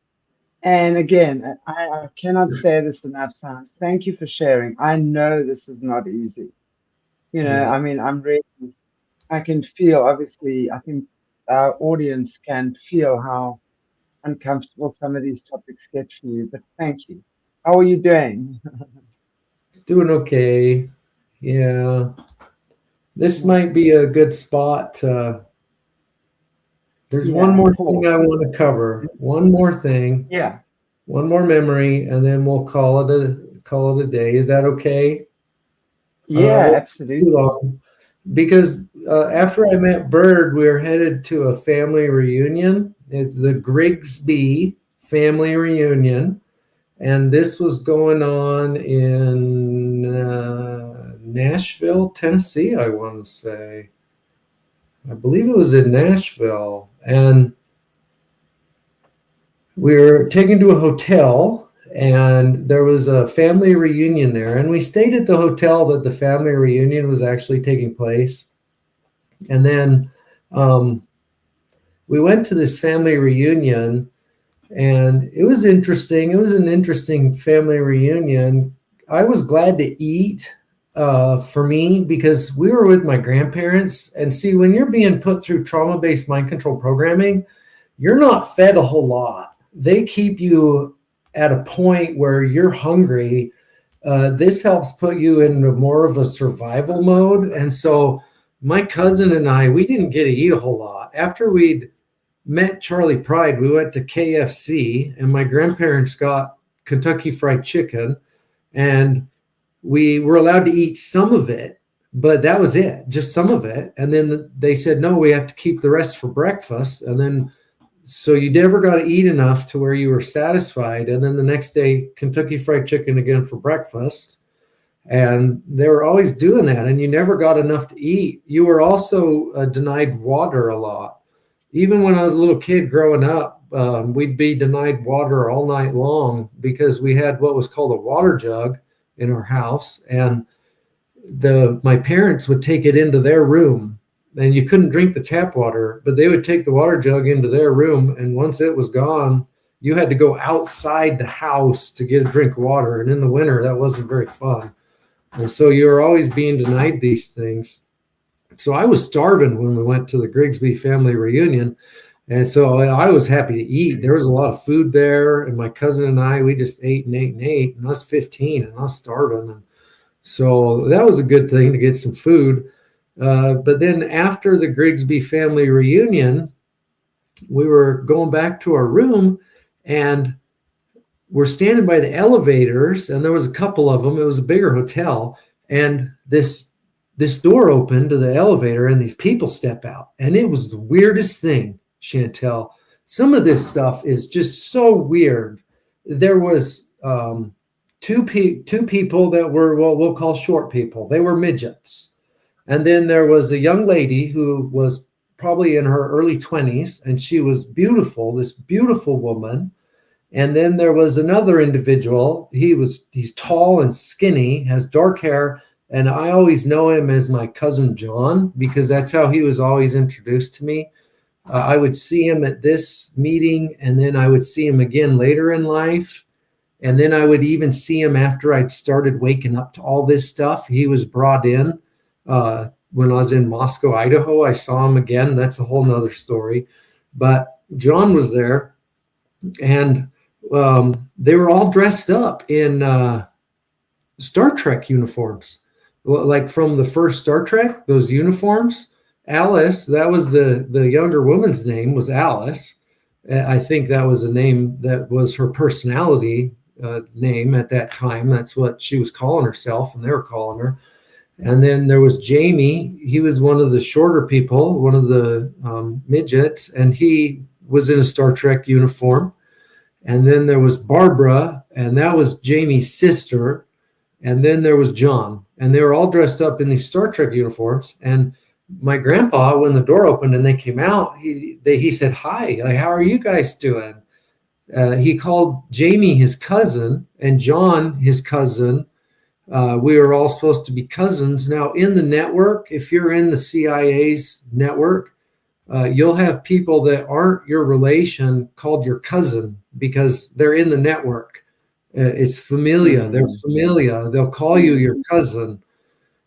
And again, I cannot say this enough times. Thank you for sharing. I know this is not easy. Yeah. I mean, I can feel, obviously, I think our audience can feel how uncomfortable some of these topics get for you, but thank you. How are you doing? Doing okay. Yeah. This might be a good spot. There's one more thing I want to cover. One more thing. Yeah. One more memory, and then we'll call it a day. Is that okay? Yeah, absolutely. Because after I met Bird, we were headed to a family reunion. It's the Grigsby family reunion. And this was going on in Nashville, Tennessee, I want to say. I believe it was in Nashville. And we were taken to a hotel, and there was a family reunion there. And we stayed at the hotel that the family reunion was actually taking place. And then we went to this family reunion, and it was interesting. It was an interesting family reunion. I was glad to eat for me because we were with my grandparents. And see, when you're being put through trauma-based mind control programming, you're not fed a whole lot. They keep you at a point where you're hungry. This helps put you into more of a survival mode. And so my cousin and I, we didn't get to eat a whole lot. After we'd met Charlie Pride, we went to KFC, and my grandparents got Kentucky Fried Chicken, and we were allowed to eat some of it, but that was it, just some of it. And then they said, no, we have to keep the rest for breakfast. And then, so you never got to eat enough to where you were satisfied. And then the next day, Kentucky Fried Chicken again for breakfast. And they were always doing that, and you never got enough to eat. You were also denied water a lot. Even when I was a little kid growing up, we'd be denied water all night long because we had what was called a water jug in our house, and my parents would take it into their room, and you couldn't drink the tap water, but they would take the water jug into their room, and once it was gone, you had to go outside the house to get a drink of water. And in the winter, that wasn't very fun. And so you were always being denied these things. So I was starving when we went to the Grigsby family reunion. And so I was happy to eat. There was a lot of food there. And my cousin and I, we just ate and ate and ate. And I was 15 and I was starving. And so that was a good thing to get some food. But then after the Grigsby family reunion, we were going back to our room, and we're standing by the elevators, and there was a couple of them. It was a bigger hotel. And this door opened to the elevator, and these people step out, and it was the weirdest thing, Chantel. Some of this stuff is just so weird. There was two people that were what we'll call short people. They were midgets. And then there was a young lady who was probably in her early 20s, and she was beautiful, this beautiful woman. And then there was another individual. He's tall and skinny, has dark hair. And I always know him as my cousin John, because that's how he was always introduced to me. I would see him at this meeting, and then I would see him again later in life. And then I would even see him after I'd started waking up to all this stuff. He was brought in when I was in Moscow, Idaho. I saw him again. That's a whole nother story. But John was there, and they were all dressed up in Star Trek uniforms. Like from the first Star Trek, those uniforms. Alice, that was the younger woman's name, was Alice. I think that was a name that was her personality name at that time. That's what she was calling herself, and they were calling her. And then there was Jamie. He was one of the shorter people, one of the midgets, and he was in a Star Trek uniform. And then there was Barbara, and that was Jamie's sister. And then there was John, and they were all dressed up in these Star Trek uniforms. And my grandpa, when the door opened and they came out, he said, "Hi, like, how are you guys doing?" He called Jamie his cousin and John his cousin. We were all supposed to be cousins. Now, in the network, if you're in the CIA's network, you'll have people that aren't your relation called your cousin because they're in the network. It's familia. They're familia. They'll call you your cousin.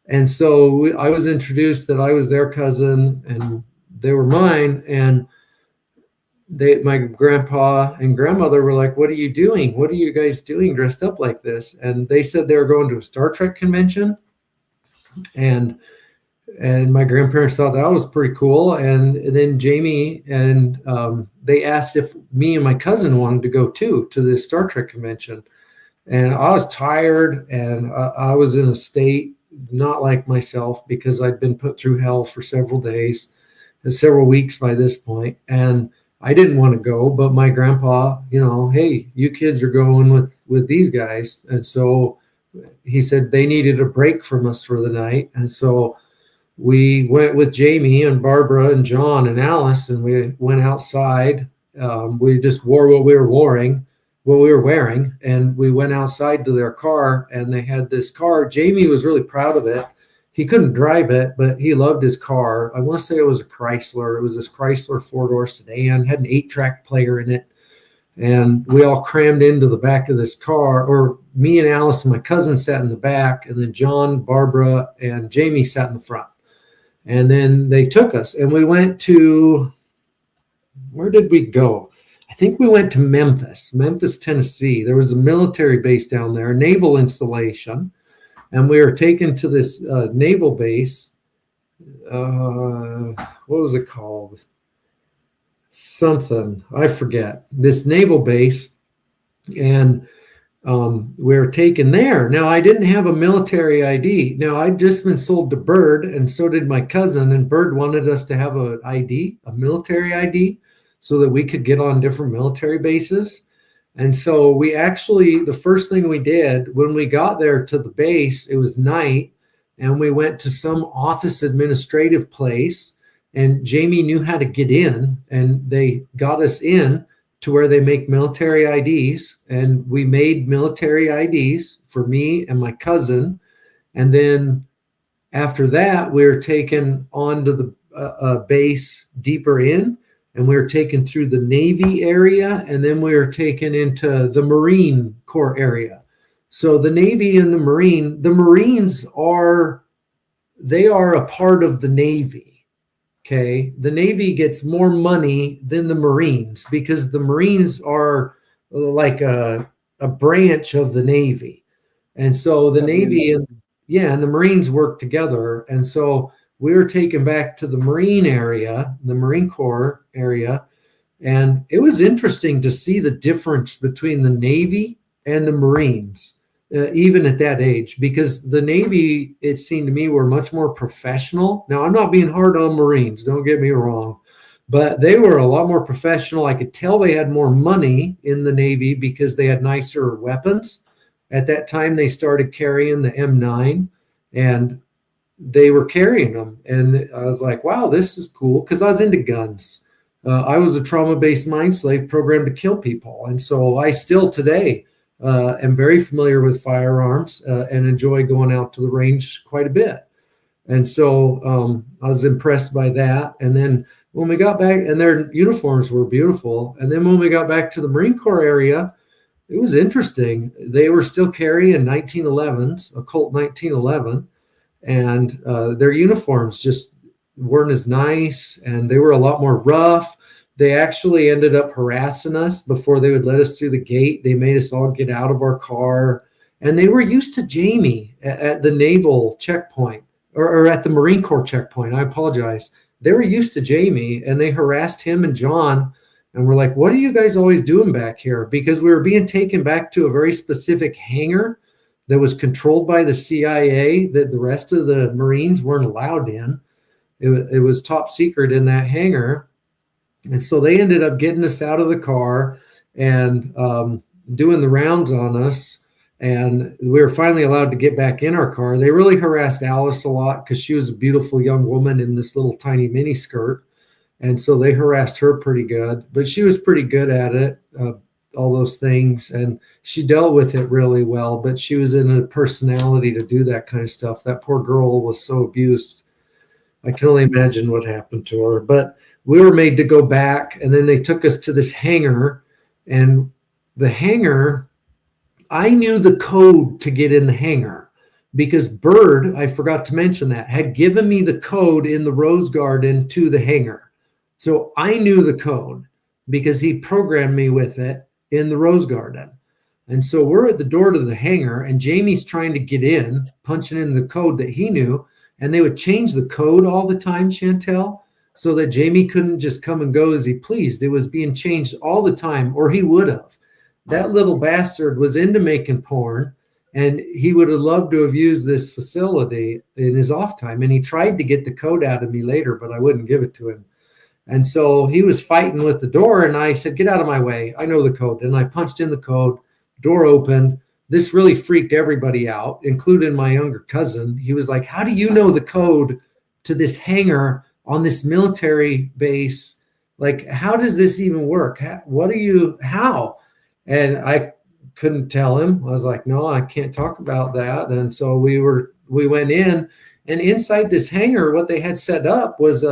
And so I was introduced that I was their cousin and they were mine. And my grandpa and grandmother were like, "What are you doing? What are you guys doing dressed up like this?" And they said they were going to a Star Trek convention. And my grandparents thought that was pretty cool. And then Jamie and they asked if me and my cousin wanted to go to this Star Trek convention. And I was tired, and I was in a state not like myself because I'd been put through hell for several days, several weeks by this point. And I didn't want to go, but my grandpa, "Hey, you kids are going with these guys." And so he said they needed a break from us for the night. And so we went with Jamie and Barbara and John and Alice, and we went outside. We just wore what we were wearing, and we went outside to their car, and they had this car. Jamie was really proud of it. he couldn't drive it, but he loved his car. I want to say it was a Chrysler. It was this Chrysler four-door sedan, had an 8-track player in it. And we all crammed into the back of this car, or me and Alice and my cousin sat in the back, and then John, Barbara, and Jamie sat in the front. And then they took us, and we went to, where did we go? I think we went to Memphis, Tennessee. There was a military base down there, a naval installation. And we were taken to this naval base. What was it called? Something, I forget. This naval base. And we were taken there. Now, I didn't have a military ID. Now, I'd just been sold to Bird, and so did my cousin. And Bird wanted us to have an ID, a military ID, so that we could get on different military bases. And so we actually, the first thing we did when we got there to the base, it was night, and we went to some office administrative place, and Jamie knew how to get in, and they got us in to where they make military IDs, and we made military IDs for me and my cousin. And then after that, we were taken onto the base deeper in, and we were taken through the Navy area, and then we were taken into the Marine Corps area. So the Navy and the Marines are a part of the Navy. Okay. The Navy gets more money than the Marines because the Marines are like a branch of the Navy. And so the Navy and the Marines work together. And so we were taken back to the Marine area, the Marine Corps area. And it was interesting to see the difference between the Navy and the Marines, even at that age, because the Navy, it seemed to me, were much more professional. Now, I'm not being hard on Marines, don't get me wrong, but they were a lot more professional. I could tell they had more money in the Navy because they had nicer weapons. At that time, they started carrying the M9, and they were carrying them. And I was like, wow, this is cool, because I was into guns. I was a trauma-based mind slave programmed to kill people. And so I still today am very familiar with firearms and enjoy going out to the range quite a bit. And so I was impressed by that. And then when we got back, and their uniforms were beautiful. And then when we got back to the Marine Corps area, it was interesting. They were still carrying 1911s, a Colt 1911, and their uniforms just weren't as nice, and they were a lot more rough. They actually ended up harassing us before they would let us through the gate. They made us all get out of our car. And they were used to Jamie at the naval checkpoint, or at the Marine Corps checkpoint. I apologize. They were used to Jamie, and they harassed him and John. And we're like, what are you guys always doing back here? Because we were being taken back to a very specific hangar that was controlled by the CIA that the rest of the Marines weren't allowed in. It was top secret in that hangar. And so they ended up getting us out of the car and doing the rounds on us. And we were finally allowed to get back in our car. They really harassed Alice a lot because she was a beautiful young woman in this little tiny mini skirt. And so they harassed her pretty good. But she was pretty good at it, all those things. And she dealt with it really well. But she was in a personality to do that kind of stuff. That poor girl was so abused. I can only imagine what happened to her. But we were made to go back, and then they took us to this hangar. And the hangar, I knew the code to get in the hangar because Bird, I forgot to mention that, had given me the code in the Rose Garden to the hangar. So I knew the code because he programmed me with it in the Rose Garden. And so we're at the door to the hangar, and Jamie's trying to get in, punching in the code that he knew. And they would change the code all the time, Chantel, so that Jamie couldn't just come and go as he pleased. It was being changed all the time, or he would have. That little bastard was into making porn, and he would have loved to have used this facility in his off time. And he tried to get the code out of me later, but I wouldn't give it to him. And so he was fighting with the door, and I said, get out of my way. I know the code. And I punched in the code, door opened. This really freaked everybody out, including my younger cousin. He was like, how do you know the code to this hangar on this military base? Like, how does this even work? How? And I couldn't tell him. I was like, no, I can't talk about that. And so we went in, And inside this hangar, what they had set up was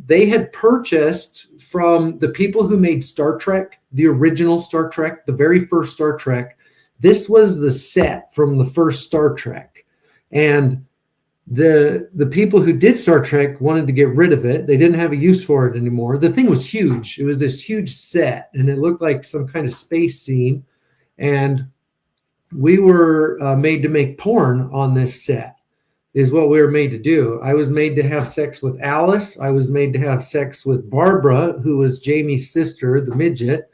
they had purchased from the people who made Star Trek, the original Star Trek, the very first Star Trek. This was the set from the first Star Trek. And the people who did Star Trek wanted to get rid of it. They didn't have a use for it anymore. The thing was huge. It was this huge set, and it looked like some kind of space scene. And we were made to make porn on this set, is what we were made to do. I was made to have sex with Alice. I was made to have sex with Barbara, who was Jamie's sister, the midget.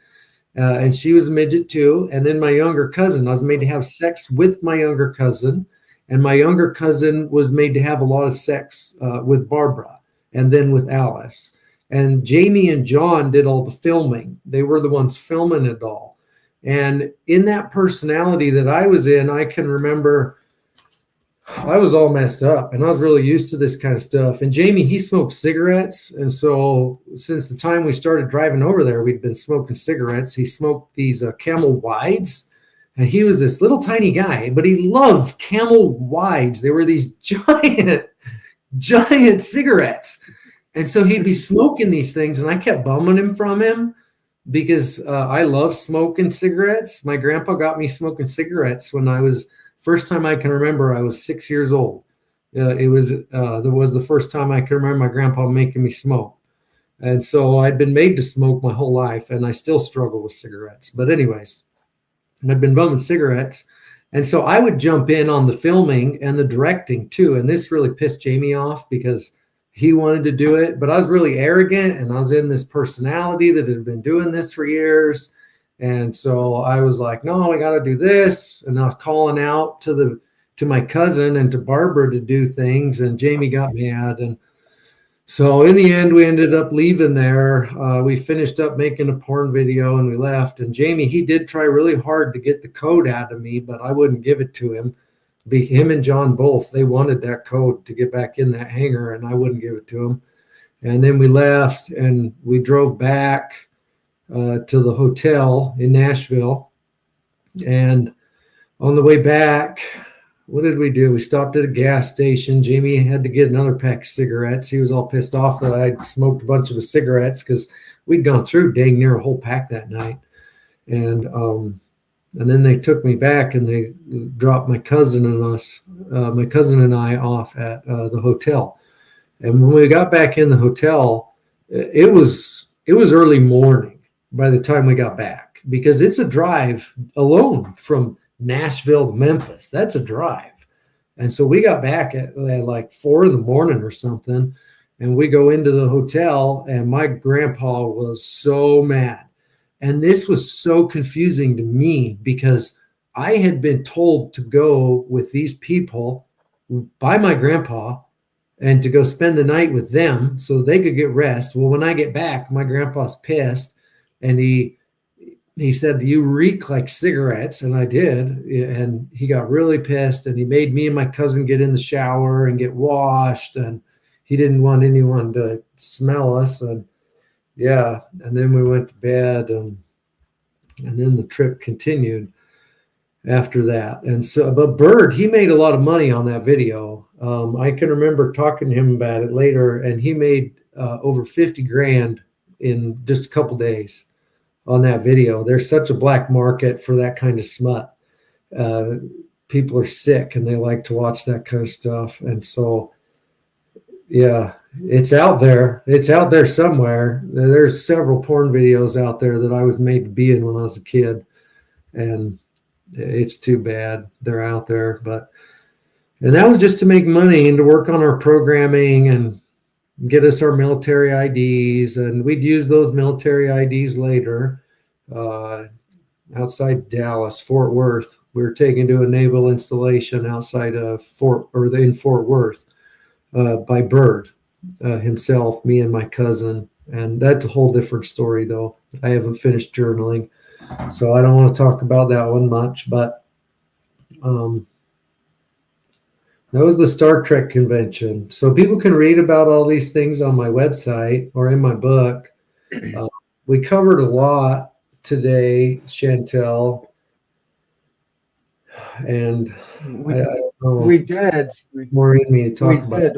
And she was a midget too. And then my younger cousin, I was made to have sex with my younger cousin. And my younger cousin was made to have a lot of sex with Barbara and then with Alice. And Jamie and John did all the filming. They were the ones filming it all. And in that personality that I was in, I can remember I was all messed up and I was really used to this kind of stuff. And Jamie, he smoked cigarettes. And so since the time we started driving over there, we'd been smoking cigarettes. He smoked these Camel Wides. And he was this little tiny guy, but he loved Camel Wides. They were these giant cigarettes. And so he'd be smoking these things, and I kept bumming him from him because I love smoking cigarettes. My grandpa got me smoking cigarettes when I was, first time I can remember, I was 6 years old. There was the first time I can remember my grandpa making me smoke. And so I'd been made to smoke my whole life, and I still struggle with cigarettes. But anyways, I've been bumming cigarettes. And so I would jump in on the filming and the directing too. And this really pissed Jamie off because he wanted to do it, but I was really arrogant and I was in this personality that had been doing this for years. And so I was like, no, I got to do this. And I was calling out to my cousin and to Barbara to do things. And Jamie got mad. And so in the end, we ended up leaving there. We finished up making a porn video and we left. And Jamie, he did try really hard to get the code out of me, but I wouldn't give it to him. Him and John both, they wanted that code to get back in that hangar, and I wouldn't give it to him. And then we left and we drove back to the hotel in Nashville. And on the way back, what did we do? We stopped at a gas station. Jamie had to get another pack of cigarettes. He was all pissed off that I'd smoked a bunch of his cigarettes because we'd gone through dang near a whole pack that night. And then they took me back and they dropped my cousin and I off at the hotel. And when we got back in the hotel, it was early morning by the time we got back because it's a drive alone from Nashville to Memphis. That's a drive. And so we got back at like 4 a.m. or something. And we go into the hotel and my grandpa was so mad. And this was so confusing to me because I had been told to go with these people by my grandpa and to go spend the night with them so they could get rest. Well, when I get back, my grandpa's pissed and he said, you reek like cigarettes. And I did. And he got really pissed and he made me and my cousin get in the shower and get washed. And he didn't want anyone to smell us. And yeah. And then we went to bed and then the trip continued after that. And so, but Bird, he made a lot of money on that video. I can remember talking to him about it later and he made over 50 grand in just a couple days on that video. There's such a black market for that kind of smut. People are sick and they like to watch that kind of stuff. And so, yeah, it's out there. It's out there somewhere. There's several porn videos out there that I was made to be in when I was a kid. And it's too bad they're out there. And that was just to make money and to work on our programming and get us our military IDs. And we'd use those military IDs later outside Dallas, Fort Worth. We were taken to a naval installation outside of in Fort Worth by Bird himself, me and my cousin. And that's a whole different story, though. I haven't finished journaling, so I don't want to talk about that one much. But that was the Star Trek convention. So people can read about all these things on my website or in my book. We covered a lot today, Chantel. And Oh, we did. more in me to We talk about. did.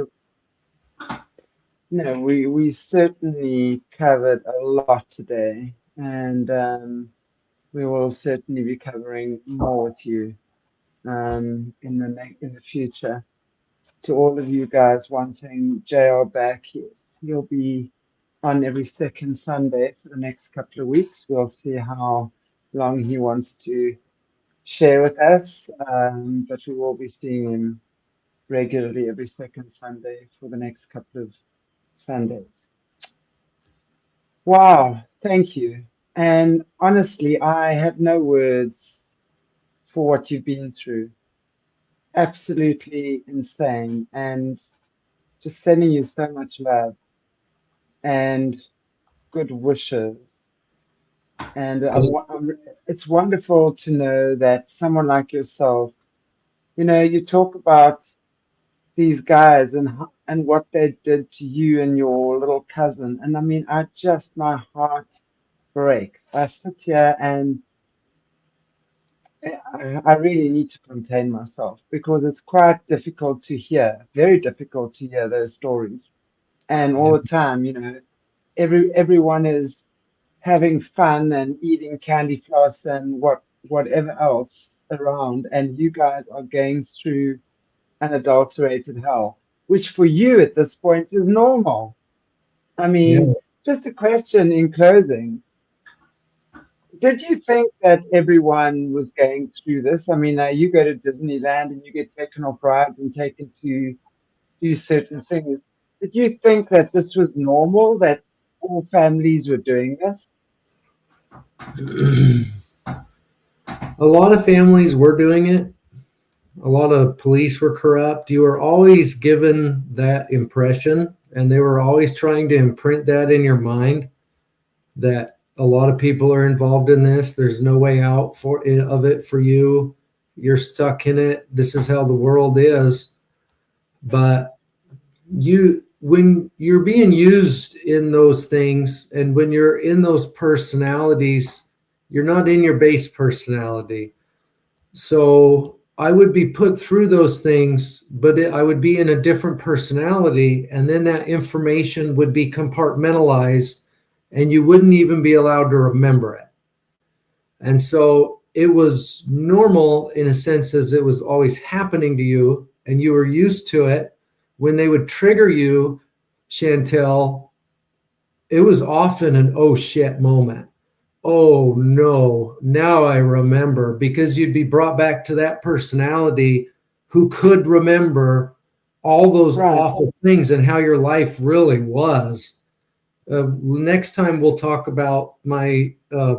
No, we certainly covered a lot today, and we will certainly be covering more with you in the future. To all of you guys wanting JR back, yes, he'll be on every second Sunday for the next couple of weeks. We'll see how long he wants to share with us, but we will be seeing him regularly every second Sunday for the next couple of Sundays. Wow, thank you. And honestly, I have no words for what you've been through. Absolutely insane. And just sending you so much love and good wishes. And it's wonderful to know that someone like yourself, you talk about these guys and what they did to you and your little cousin. And I mean, my heart breaks. I sit here and I really need to contain myself because it's quite difficult to hear, very difficult to hear those stories. And all Yeah. the time, everyone is having fun and eating candy floss and whatever else around, and you guys are going through unadulterated hell, which for you at this point is normal. I Yeah. mean, just a question in closing. Did you think that everyone was going through this? I mean, you go to Disneyland and you get taken off rides and taken to do certain things. Did you think that this was normal, that all families were doing this? A lot of families were doing it. A lot of police were corrupt. You were always given that impression, and they were always trying to imprint that in your mind that a lot of people are involved in this. There's no way out of it for you. You're stuck in it. This is how the world is. But when you're being used in those things, and when you're in those personalities, you're not in your base personality. So I would be put through those things, but I would be in a different personality, and then that information would be compartmentalized, and you wouldn't even be allowed to remember it. And so it was normal in a sense, as it was always happening to you, and you were used to it. When they would trigger you, Chantel, it was often an oh shit moment. Oh no, now I remember, because you'd be brought back to that personality who could remember all those Right. awful things and how your life really was. Next time we'll talk about my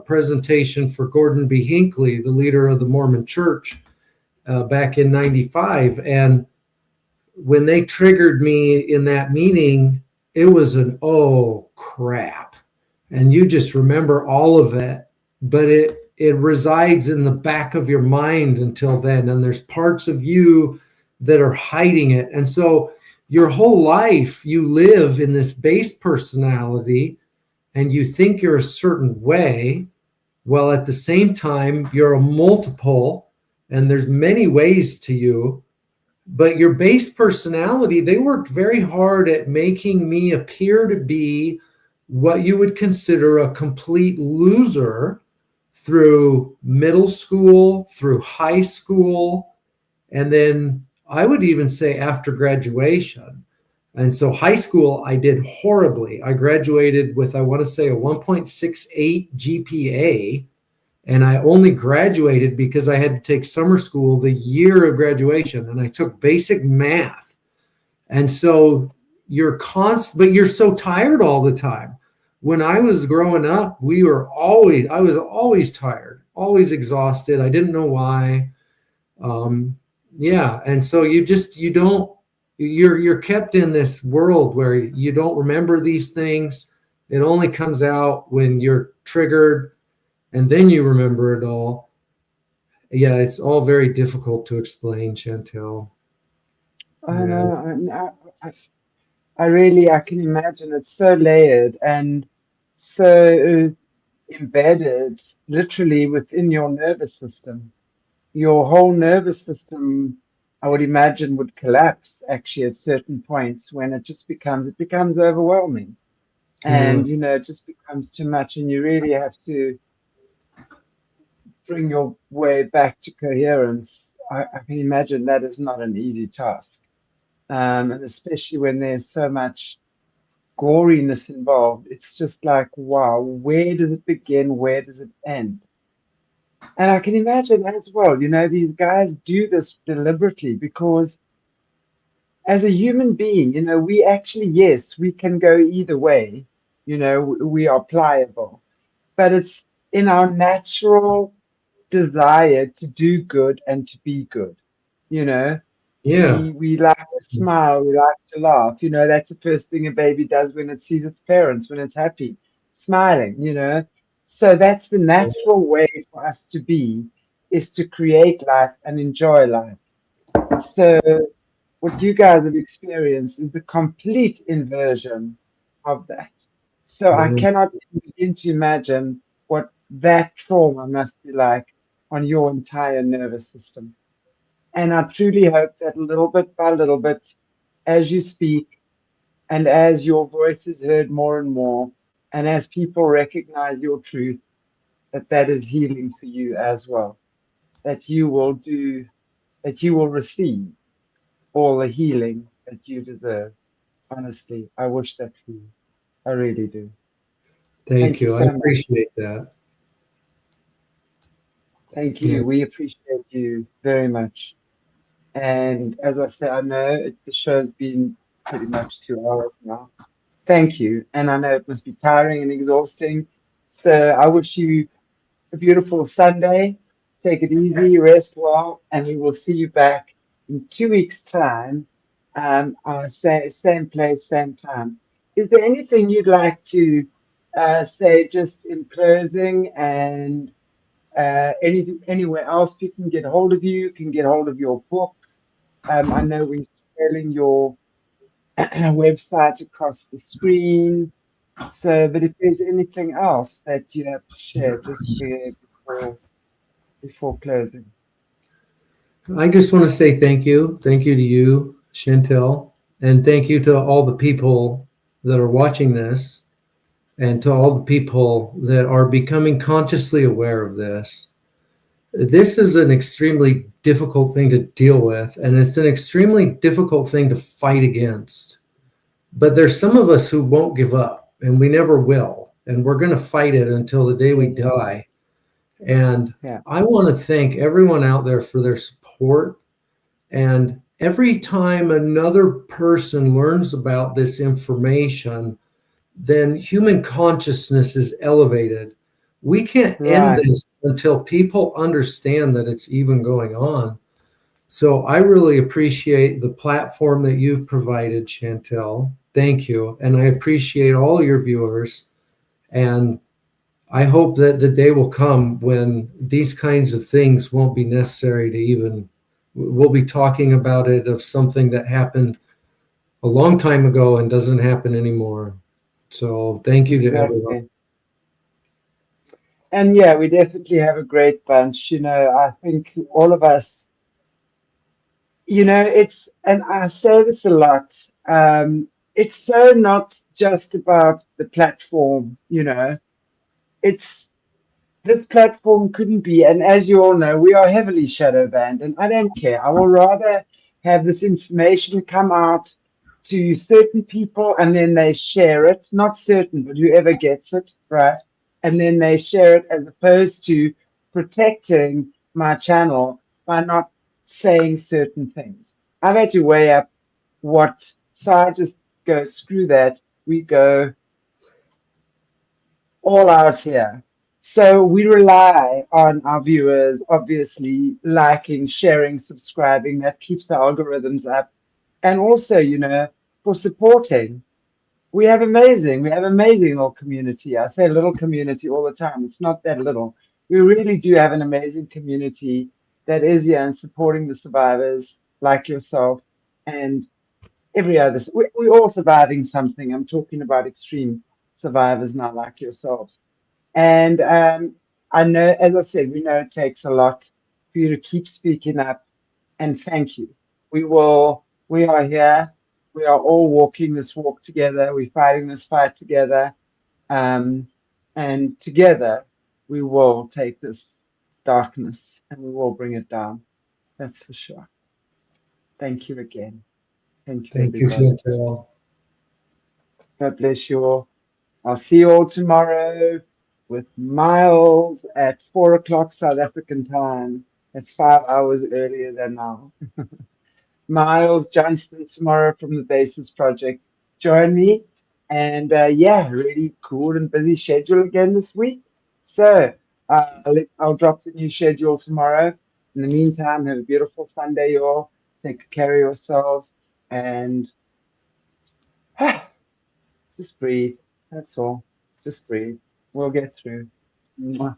presentation for Gordon B. Hinckley, the leader of the Mormon Church, back in '95. And when they triggered me in that meeting, it was an oh crap. And you just remember all of it, but it resides in the back of your mind until then. And there's parts of you that are hiding it. And so your whole life you live in this base personality, and you think you're a certain way, while at the same time you're a multiple, and there's many ways to you. But your base personality, they worked very hard at making me appear to be what you would consider a complete loser through middle school, through high school, and then I would even say after graduation. And so high school, I did horribly. I graduated with, I want to say, a 1.68 GPA. And I only graduated because I had to take summer school the year of graduation. And I took basic math. And so but you're so tired all the time. When I was growing up, I was always tired, always exhausted. I didn't know why. Yeah. And so you're kept in this world where you don't remember these things. It only comes out when you're triggered, and then you remember it all. Yeah, it's all very difficult to explain, Chantel. I Yeah. know. I can imagine it's so layered and so embedded literally within your nervous system. Your whole nervous system I would imagine would collapse actually at certain points when it becomes overwhelming, Yeah. and it just becomes too much, and you really have to bring your way back to coherence. I can imagine that is not an easy task, and especially when there's so much goriness involved. It's just like, wow, where does it begin? Where does it end? And I can imagine as well, these guys do this deliberately because as a human being, we actually, yes, we can go either way. We are pliable, but it's in our natural desire to do good and to be good. You know, Yeah. we like to smile, we like to laugh. That's the first thing a baby does when it sees its parents, when it's happy, smiling. So that's the natural way for us to be, is to create life and enjoy life. So what you guys have experienced is the complete inversion of that. So I Yeah. cannot even begin to imagine what that trauma must be like on your entire nervous system. And I truly hope that little bit by little bit, as you speak and as your voice is heard more and more, and as people recognize your truth, that is healing for you as well. That you will do, that you will receive all the healing that you deserve. Honestly, I wish that for you. I really do. Thank Thank you you. I so much. appreciate that. Thank Yeah. you. We appreciate you very much. And as I said, I know the show's been pretty much 2 hours now. Thank you. And I know it must be tiring and exhausting. So I wish you a beautiful Sunday. Take it easy, rest well, and we will see you back in 2 weeks' time. Same place, same time. Is there anything you'd like to say just in closing, and anything, anywhere else people can get hold of you, can get hold of your book? I know we're spelling your website across the screen. So, but if there's anything else that you have to share just before closing. I just want to say thank you. Thank you to you, Chantel, and thank you to all the people that are watching this and to all the people that are becoming consciously aware of this. This is an extremely difficult thing to deal with, and it's an extremely difficult thing to fight against. But there's some of us who won't give up, and we never will. And we're going to fight it until the day we Yeah, die. And yeah, I want to thank everyone out there for their support. And every time another person learns about this information, then human consciousness is elevated. We can't end right. this until people understand that it's even going on. So I really appreciate the platform that you've provided, Chantel. Thank you. And I appreciate all your viewers. And I hope that the day will come when these kinds of things won't be necessary to even, we'll be talking about it of something that happened a long time ago and doesn't happen anymore. So thank you to everyone. Exactly. And yeah, we definitely have a great bunch. I think all of us, and I say this a lot, it's so not just about the platform, it's this platform couldn't be, and as you all know, we are heavily shadow banned, and I don't care. I will rather have this information come out to certain people and then they share it, not certain, but whoever gets it, right? And then they share it, as opposed to protecting my channel by not saying certain things. I've had to weigh up so I just go, screw that. We go all out here. So we rely on our viewers, obviously, liking, sharing, subscribing. That keeps the algorithms up. And also, for supporting. We have amazing little community. I say little community all the time. It's not that little. We really do have an amazing community that is here and supporting the survivors like yourself and every other. We're all surviving something. I'm talking about extreme survivors now, like yourselves. And I know, as I said, we know it takes a lot for you to keep speaking up. And thank you. We are here. We are all walking this walk together. We're fighting this fight together. Um, and together we will take this darkness and we will bring it down. That's for sure. Thank you again. Thank you, Thank you, everybody. Chantel. God bless you all. I'll see you all tomorrow with Miles at 4 o'clock South African time. That's 5 hours earlier than now. Miles Johnston tomorrow from the Basis Project. Join me. And yeah, really cool and busy schedule again this week. So I'll drop the new schedule tomorrow. In the meantime, have a beautiful Sunday, you all. Take care of yourselves and just breathe. That's all. Just breathe. We'll get through. Mwah.